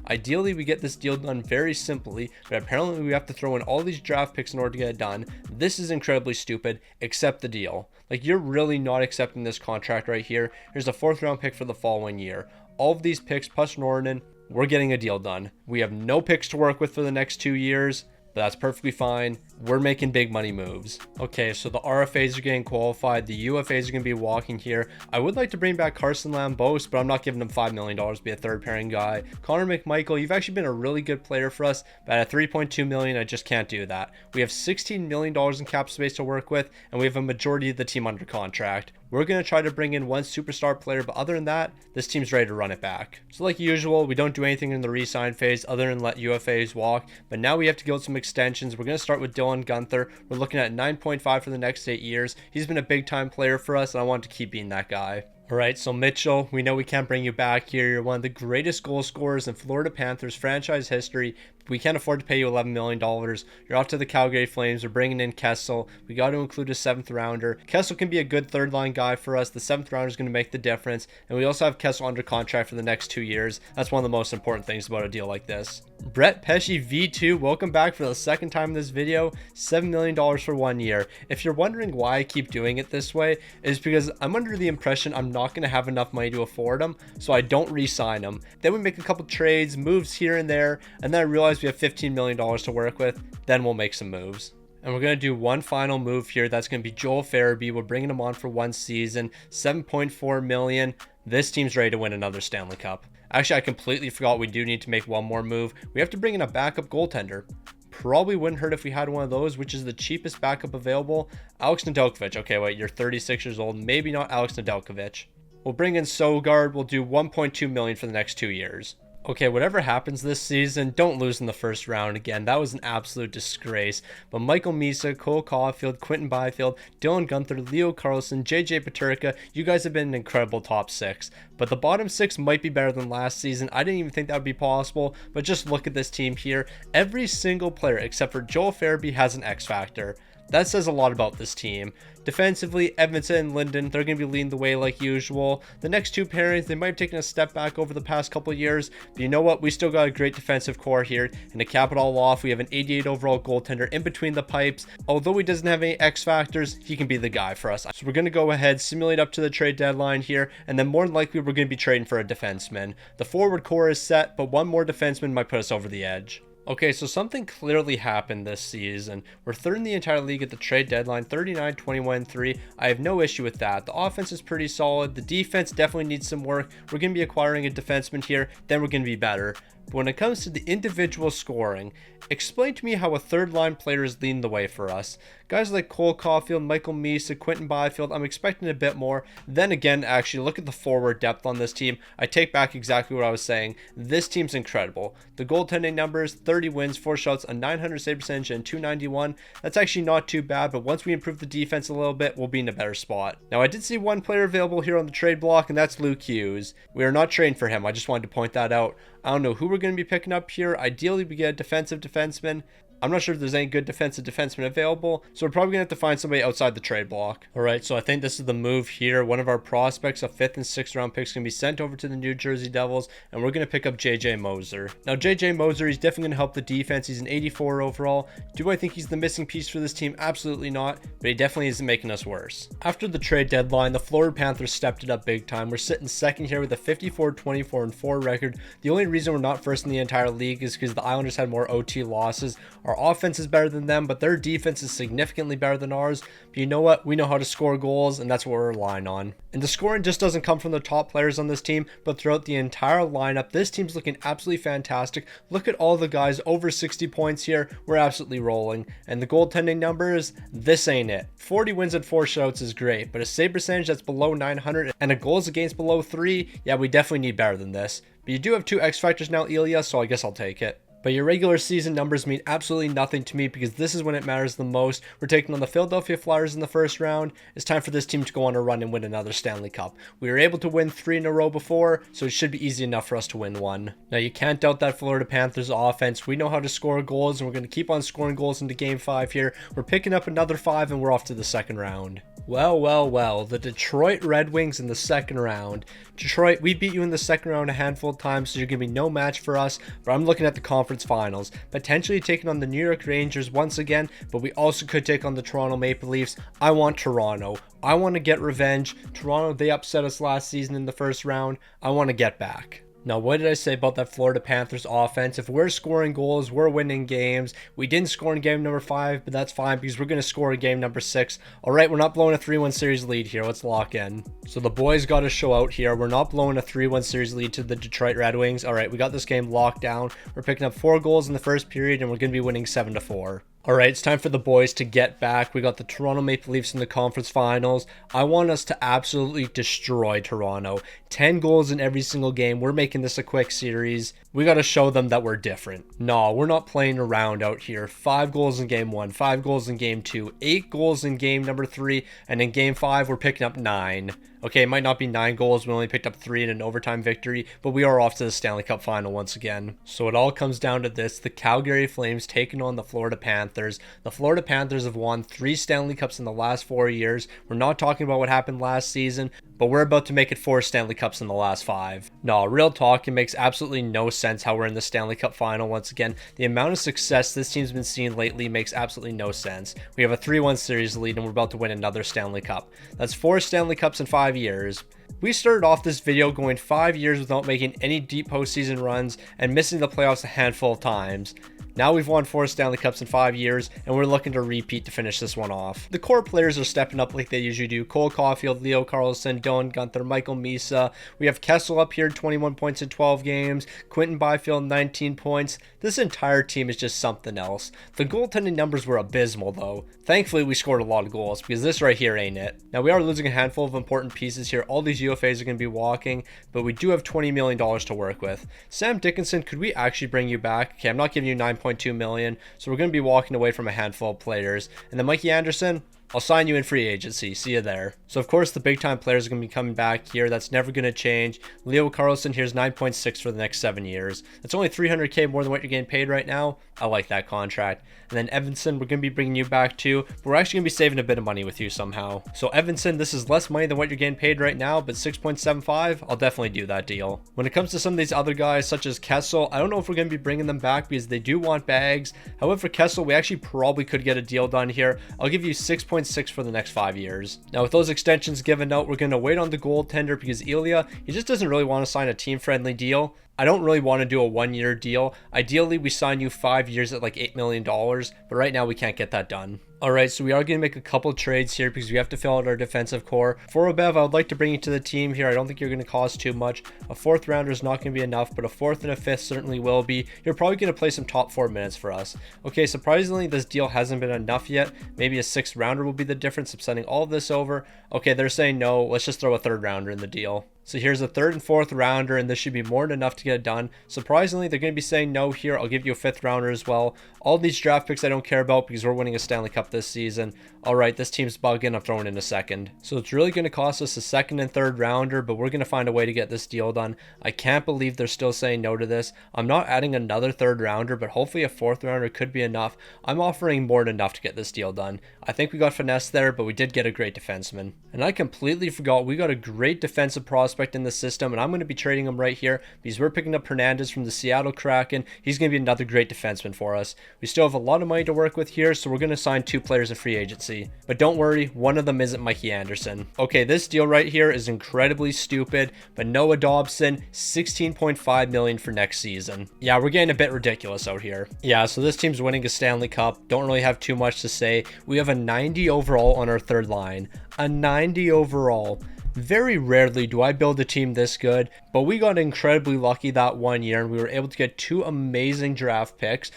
Ideally, we get this deal done very simply, but apparently we have to throw in all these draft picks in order to get it done. This is incredibly stupid. Accept the deal. Like, you're really not accepting this contract right here. Here's a 4th round pick for the following year. All of these picks plus Norrinen, we're getting a deal done. We have no picks to work with for the next 2 years, but that's perfectly fine. We're making big money moves. Okay, so the RFAs are getting qualified. The UFAs are going to be walking here. I would like to bring back Carson Lambos, but I'm not giving him $5 million to be a third pairing guy. Connor McMichael, you've actually been a really good player for us, but at $3.2 million, I just can't do that. We have $16 million in cap space to work with, and we have a majority of the team under contract. We're going to try to bring in one superstar player, but other than that, this team's ready to run it back. So like usual, we don't do anything in the re-sign phase other than let UFAs walk, but now we have to go with some extensions. We're going to start with Dylan Guenther. We're looking at 9.5 for the next 8 years. He's been a big time player for us, and I want to keep being that guy. All right, so Mitchell, we know we can't bring you back here. You're one of the greatest goal scorers in Florida Panthers franchise history. We can't afford to pay you $11 million. You're off to the Calgary Flames. We're bringing in Kessel. We got to include a 7th rounder. Kessel can be a good third line guy for us. The 7th rounder is going to make the difference. And we also have Kessel under contract for the next 2 years. That's one of the most important things about a deal like this. Brett Pesce V2, welcome back for the second time in this video. $7 million for 1 year. If you're wondering why I keep doing it this way, it's because I'm under the impression I'm not going to have enough money to afford him, so I don't re-sign him. Then we make a couple trades, moves here and there, and then I realize we have $15 million to work with. Then we'll make some moves. And we're going to do one final move here. That's going to be Joel Farabee. We're bringing him on for 1 season, $7.4 million. This team's ready to win another Stanley Cup. Actually, I completely forgot we do need to make one more move. We have to bring in a backup goaltender. Probably wouldn't hurt if we had one of those, which is the cheapest backup available. Alex Nedeljkovic. Okay, wait, you're 36 years old. Maybe not Alex Nedeljkovic. We'll bring in Sogard. We'll do $1.2 million for the next 2 years. Okay, whatever happens this season, don't lose in the first round again. That was an absolute disgrace. But Michael Misa, Cole Caulfield, Quentin Byfield, Dylan Guenther, Leo Carlson, JJ Peterka, you guys have been an incredible top 6. But the bottom 6 might be better than last season. I didn't even think that would be possible. But just look at this team here. Every single player except for Joel Farabee has an X factor. That says a lot about this team. Defensively, Edmondson and Linden, they're going to be leading the way like usual. The next 2 pairings, they might have taken a step back over the past couple of years, but you know what? We still got a great defensive core here. And to cap it all off, we have an 88 overall goaltender in between the pipes. Although he doesn't have any X factors, he can be the guy for us. So we're going to go ahead, simulate up to the trade deadline here, and then more than likely we're going to be trading for a defenseman. The forward core is set, but one more defenseman might put us over the edge. Okay, so something clearly happened this season. We're third in the entire league at the trade deadline, 39, 21, 3. I have no issue with that. The offense is pretty solid. The defense definitely needs some work. We're going to be acquiring a defenseman here, then we're going to be better. But when it comes to the individual scoring, explain to me how a third line player is leading the way for us. Guys like Cole Caulfield, Michael Misa, Quinton Byfield, I'm expecting a bit more. Then again, actually, look at the forward depth on this team. I take back exactly what I was saying. This team's incredible. The goaltending numbers, 30 wins, 4 shots, a 900 save percentage, and 291. That's actually not too bad, but once we improve the defense a little bit, we'll be in a better spot. Now, I did see one player available here on the trade block, and that's Luke Hughes. We are not trading for him. I just wanted to point that out. I don't know who we're going to be picking up here. Ideally, we get a defensive defenseman. I'm not sure if there's any good defensive defenseman available, so we're probably going to have to find somebody outside the trade block. All right, so I think this is the move here. One of our prospects, a 5th and 6th round picks, going to be sent over to the New Jersey Devils, and we're going to pick up JJ Moser. Now, JJ Moser, he's definitely going to help the defense. He's an 84 overall. Do I think he's the missing piece for this team? Absolutely not, but he definitely isn't making us worse. After the trade deadline, the Florida Panthers stepped it up big time. We're sitting second here with a 54-24-4 record. The only reason we're not first in the entire league is because the Islanders had more OT losses. Our offense is better than them, but their defense is significantly better than ours. But you know what? We know how to score goals, and that's what we're relying on. And the scoring just doesn't come from the top players on this team, but throughout the entire lineup, this team's looking absolutely fantastic. Look at all the guys over 60 points here. We're absolutely rolling. And the goaltending numbers, this ain't it. 40 wins and 4 shutouts is great, but a save percentage that's below 900 and a goals against below 3, yeah, we definitely need better than this. But you do have 2 X factors now, Ilya, so I guess I'll take it. But your regular season numbers mean absolutely nothing to me because this is when it matters the most. We're taking on the Philadelphia Flyers in the first round. It's time for this team to go on a run and win another Stanley Cup. We were able to win 3 in a row before, so it should be easy enough for us to win 1. Now, you can't doubt that Florida Panthers offense. We know how to score goals, and we're going to keep on scoring goals into Game 5 here. We're picking up another 5, and we're off to the second round. Well, the Detroit Red Wings in the second round. Detroit, we beat you in the second round a handful of times, so you're going to be no match for us, but I'm looking at the conference finals, potentially taking on the New York Rangers once again, but we also could take on the Toronto Maple Leafs. I want Toronto. I want to get revenge. Toronto, they upset us last season in the first round. I want to get back. Now, what did I say about that Florida Panthers offense? If we're scoring goals, we're winning games. We didn't score in game number 5, but that's fine because we're going to score in game number 6. All right, we're not blowing a 3-1 series lead here. Let's lock in. So the boys got to show out here. We're not blowing a 3-1 series lead to the Detroit Red Wings. All right, we got this game locked down. We're picking up 4 goals in the first period, and we're going to be winning 7-4. All right, it's time for the boys to get back. We got the Toronto Maple Leafs in the conference finals. I want us to absolutely destroy Toronto. 10 goals in every single game. We're making this a quick series. We got to show them that we're different. No, we're not playing around out here. 5 goals in game 1, 5 goals in game 2, 8 goals in game number 3, and in game 5, we're picking up 9. Okay, it might not be 9 goals. We only picked up 3 in an overtime victory, but we are off to the Stanley Cup final once again. So it all comes down to this. The Calgary Flames taking on the Florida Panthers. The Florida Panthers have won 3 Stanley Cups in the last 4 years. We're not talking about what happened last season, but we're about to make it 4 Stanley Cups in the last 5. No, real talk, it makes absolutely no sense how we're in the Stanley Cup final once again. The amount of success this team's been seeing lately makes absolutely no sense. We have a 3-1 series lead, and we're about to win another Stanley Cup. That's 4 Stanley Cups in 5 years. We started off this video going 5 years without making any deep postseason runs and missing the playoffs a handful of times. Now we've won 4 Stanley Cups in 5 years, and we're looking to repeat to finish this one off. The core players are stepping up like they usually do. Cole Caulfield, Leo Carlson, Dylan Gunther, Michael Misa. We have Kessel up here, 21 points in 12 games. Quinton Byfield, 19 points. This entire team is just something else. The goaltending numbers were abysmal, though. Thankfully, we scored a lot of goals, because this right here ain't it. Now, we are losing a handful of important pieces here. All these UFAs are going to be walking, but we do have $20 million to work with. Sam Dickinson, could we actually bring you back? Okay, I'm not giving you $9.2 million, so we're going to be walking away from a handful of players. And then Mikey Anderson, I'll sign you in free agency. See you there. So, of course, the big time players are going to be coming back here. That's never going to change. Leo Carlson, here's 9.6 for the next 7 years. That's only $300K more than what you're getting paid right now. I like that contract. And then Evanson, we're going to be bringing you back too, but we're actually going to be saving a bit of money with you somehow. So Evanson, this is less money than what you're getting paid right now, but 6.75, I'll definitely do that deal. When it comes to some of these other guys, such as Kessel, I don't know if we're going to be bringing them back because they do want bags. However, Kessel, we actually probably could get a deal done here. I'll give you 6.6 for the next 5 years. Now, with those extensions given out, we're going to wait on the goaltender because Ilya, he just doesn't really want to sign a team-friendly deal. I don't really want to do a 1-year deal. Ideally, we sign you 5 years at like $8 million, but right now we can't get that done. All right, so we are going to make a couple trades here because we have to fill out our defensive core. For Obev, I would like to bring you to the team here. I don't think you're going to cost too much. A 4th rounder is not going to be enough, but a 4th and a 5th certainly will be. You're probably going to play some top 4 minutes for us. Okay, surprisingly, this deal hasn't been enough yet. Maybe a 6th rounder will be the difference of sending all of this over. Okay, they're saying no. Let's just throw a 3rd rounder in the deal. So here's a 3rd and 4th rounder, and this should be more than enough to get it done. Surprisingly, they're going to be saying no here. I'll give you a 5th rounder as well. All these draft picks I don't care about because we're winning a Stanley Cup this season. All right, this team's bugging. I'm throwing in a 2nd. So it's really going to cost us a 2nd and 3rd rounder, but we're going to find a way to get this deal done. I can't believe they're still saying no to this. I'm not adding another 3rd rounder, but hopefully a 4th rounder could be enough. I'm offering more than enough to get this deal done. I think we got finesse there, but we did get a great defenseman. And I completely forgot we got a great defensive prospect in the system, and I'm going to be trading him right here because we're picking up Hernandez from the Seattle Kraken. He's going to be another great defenseman for us. We still have a lot of money to work with here, so we're going to sign 2 players in free agency. But don't worry, one of them isn't Mikey Anderson. Okay, this deal right here is incredibly stupid, but Noah Dobson, $16.5 million for next season. Yeah, we're getting a bit ridiculous out here. Yeah, so this team's winning a Stanley Cup. Don't really have too much to say. We have a 90 overall on our 3rd line. A 90 overall. Very rarely do I build a team this good, but we got incredibly lucky that 1 year and we were able to get 2 amazing draft picks.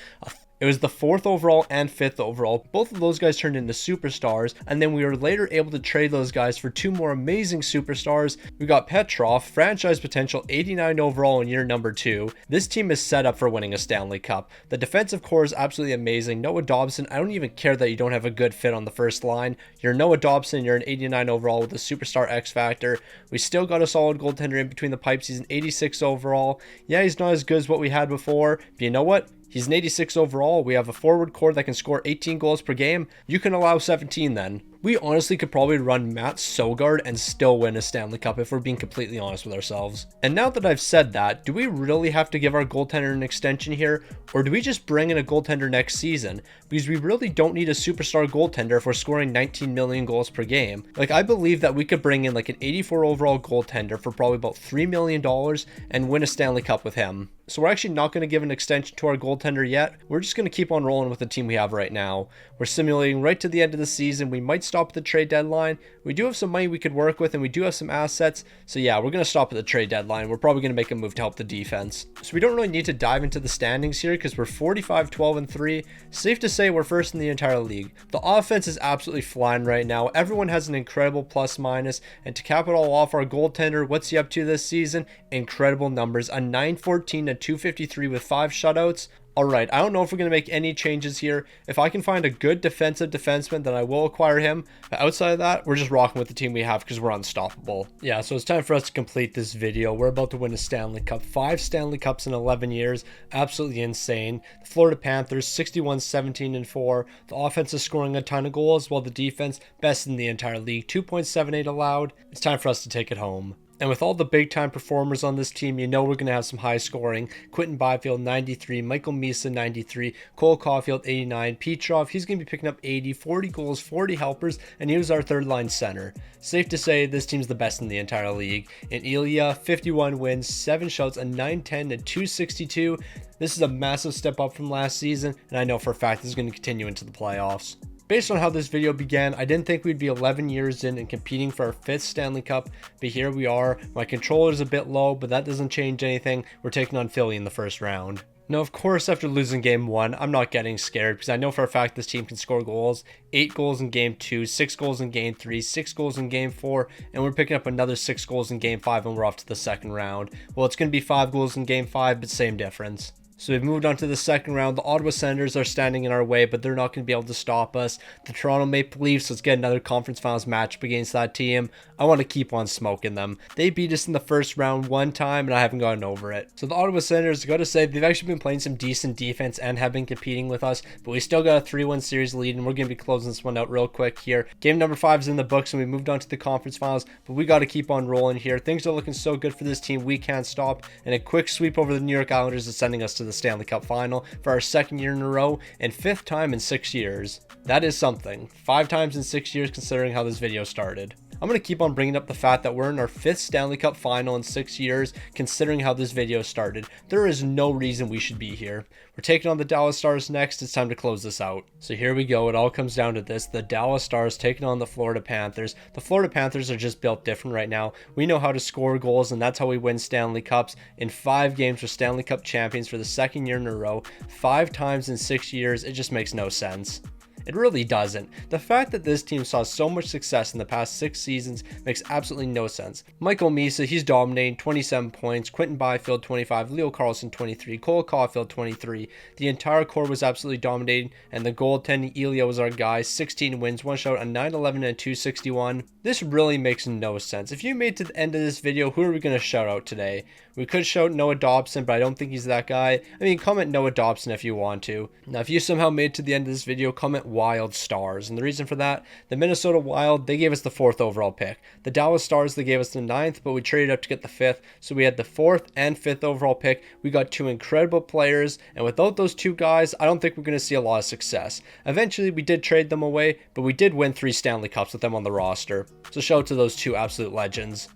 It was the 4th overall and 5th overall. Both of those guys turned into superstars, and then we were later able to trade those guys for 2 more amazing superstars. We got Petrov, franchise potential, 89 overall in year number 2. This team is set up for winning a Stanley Cup. The defensive core is absolutely amazing. Noah Dobson, I don't even care that you don't have a good fit on the first line. You're Noah Dobson, you're an 89 overall with a superstar X factor. We still got a solid goaltender in between the pipes. He's an 86 overall. Yeah, he's not as good as what we had before, but you know what? He's an 86 overall. We have a forward core that can score 18 goals per game. You can allow 17 then. We honestly could probably run Matt Sogard and still win a Stanley Cup if we're being completely honest with ourselves. And now that I've said that, do we really have to give our goaltender an extension here? Or do we just bring in a goaltender next season? Because we really don't need a superstar goaltender if we're scoring 19 million goals per game. Like, I believe that we could bring in like an 84 overall goaltender for probably about $3 million and win a Stanley Cup with him. So we're actually not going to give an extension to our goaltender yet. We're just going to keep on rolling with the team we have right now. We're simulating right to the end of the season. We might stop at the trade deadline. We do have some money we could work with, and we do have some assets. So yeah, we're going to stop at the trade deadline. We're probably going to make a move to help the defense. So we don't really need to dive into the standings here because we're 45, 12, and 3. Safe to say we're first in the entire league. The offense is absolutely flying right now. Everyone has an incredible plus minus. And to cap it all off, our goaltender, what's he up to this season? Incredible numbers. A 914, a 253 with 5 shutouts. Alright, I don't know if we're going to make any changes here. If I can find a good defensive defenseman, then I will acquire him. But outside of that, we're just rocking with the team we have because we're unstoppable. Yeah, so it's time for us to complete this video. We're about to win a Stanley Cup. 5 Stanley Cups in 11 years. Absolutely insane. The Florida Panthers, 61, 17, and 4. The offense is scoring a ton of goals, while the defense, best in the entire league. 2.78 allowed. It's time for us to take it home. And with all the big-time performers on this team, you know we're going to have some high scoring. Quentin Byfield, 93. Michael Misa, 93. Cole Caulfield, 89. Petrov, he's going to be picking up 80. 40 goals, 40 helpers, and he was our third-line center. Safe to say this team's the best in the entire league. And Ilya, 51 wins, 7 shots, a 910 and 262. This is a massive step up from last season, and I know for a fact this is going to continue into the playoffs. Based on how this video began, I didn't think we'd be 11 years in and competing for our 5th Stanley Cup, but here we are. My controller's a bit low, but that doesn't change anything. We're taking on Philly in the first round. Now, of course, after losing game 1, I'm not getting scared because I know for a fact this team can score goals. 8 goals in game 2, 6 goals in game 3, 6 goals in game 4, and we're picking up another 6 goals in game 5 and we're off to the second round. Well, it's going to be 5 goals in game 5, but same difference. So we've moved on to the second round. The Ottawa Senators are standing in our way, but they're not going to be able to stop us. The Toronto Maple Leafs, let's get another conference finals matchup against that team. I want to keep on smoking them. They beat us in the first round one time, and I haven't gotten over it. So the Ottawa Senators, I got to say, they've actually been playing some decent defense and have been competing with us, but we still got a 3-1 series lead, and we're going to be closing this one out real quick here. Game number 5 is in the books, and we moved on to the conference finals, but we got to keep on rolling here. Things are looking so good for this team. We can't stop, and a quick sweep over the New York Islanders is sending us to the Stanley Cup final for our 2nd year in a row and 5th time in 6 years. That is something. 5 times in 6 years considering how this video started. I'm going to keep on bringing up the fact that we're in our 5th Stanley Cup final in 6 years, considering how this video started. There is no reason we should be here. We're taking on the Dallas Stars next. It's time to close this out. So here we go. It all comes down to this. The Dallas Stars taking on the Florida Panthers. The Florida Panthers are just built different right now. We know how to score goals, and that's how we win Stanley Cups. In 5 games, we're Stanley Cup champions for the 2nd year in a row. 5 times in 6 years. It just makes no sense. It really doesn't. The fact that this team saw so much success in the past 6 seasons makes absolutely no sense. Michael Misa, he's dominating, 27 points. Quentin Byfield, 25. Leo Carlsson, 23. Cole Caulfield, 23. The entire core was absolutely dominating, and the goaltending, Ilya was our guy. 16 wins, 1 shutout, a 911 and 261. This really makes no sense. If you made it to the end of this video, who are we going to shout out today? We could shout Noah Dobson, but I don't think he's that guy. I mean, comment Noah Dobson if you want to. Now, if you somehow made it to the end of this video, comment Wild Stars. And the reason for that, the Minnesota Wild, they gave us the 4th overall pick. The Dallas Stars, they gave us the 9th, but we traded up to get the 5th. So we had the 4th and 5th overall pick. We got 2 incredible players, and without those 2 guys, I don't think we're going to see a lot of success. Eventually, we did trade them away, but we did win 3 Stanley Cups with them on the roster. So shout out to those 2 absolute legends.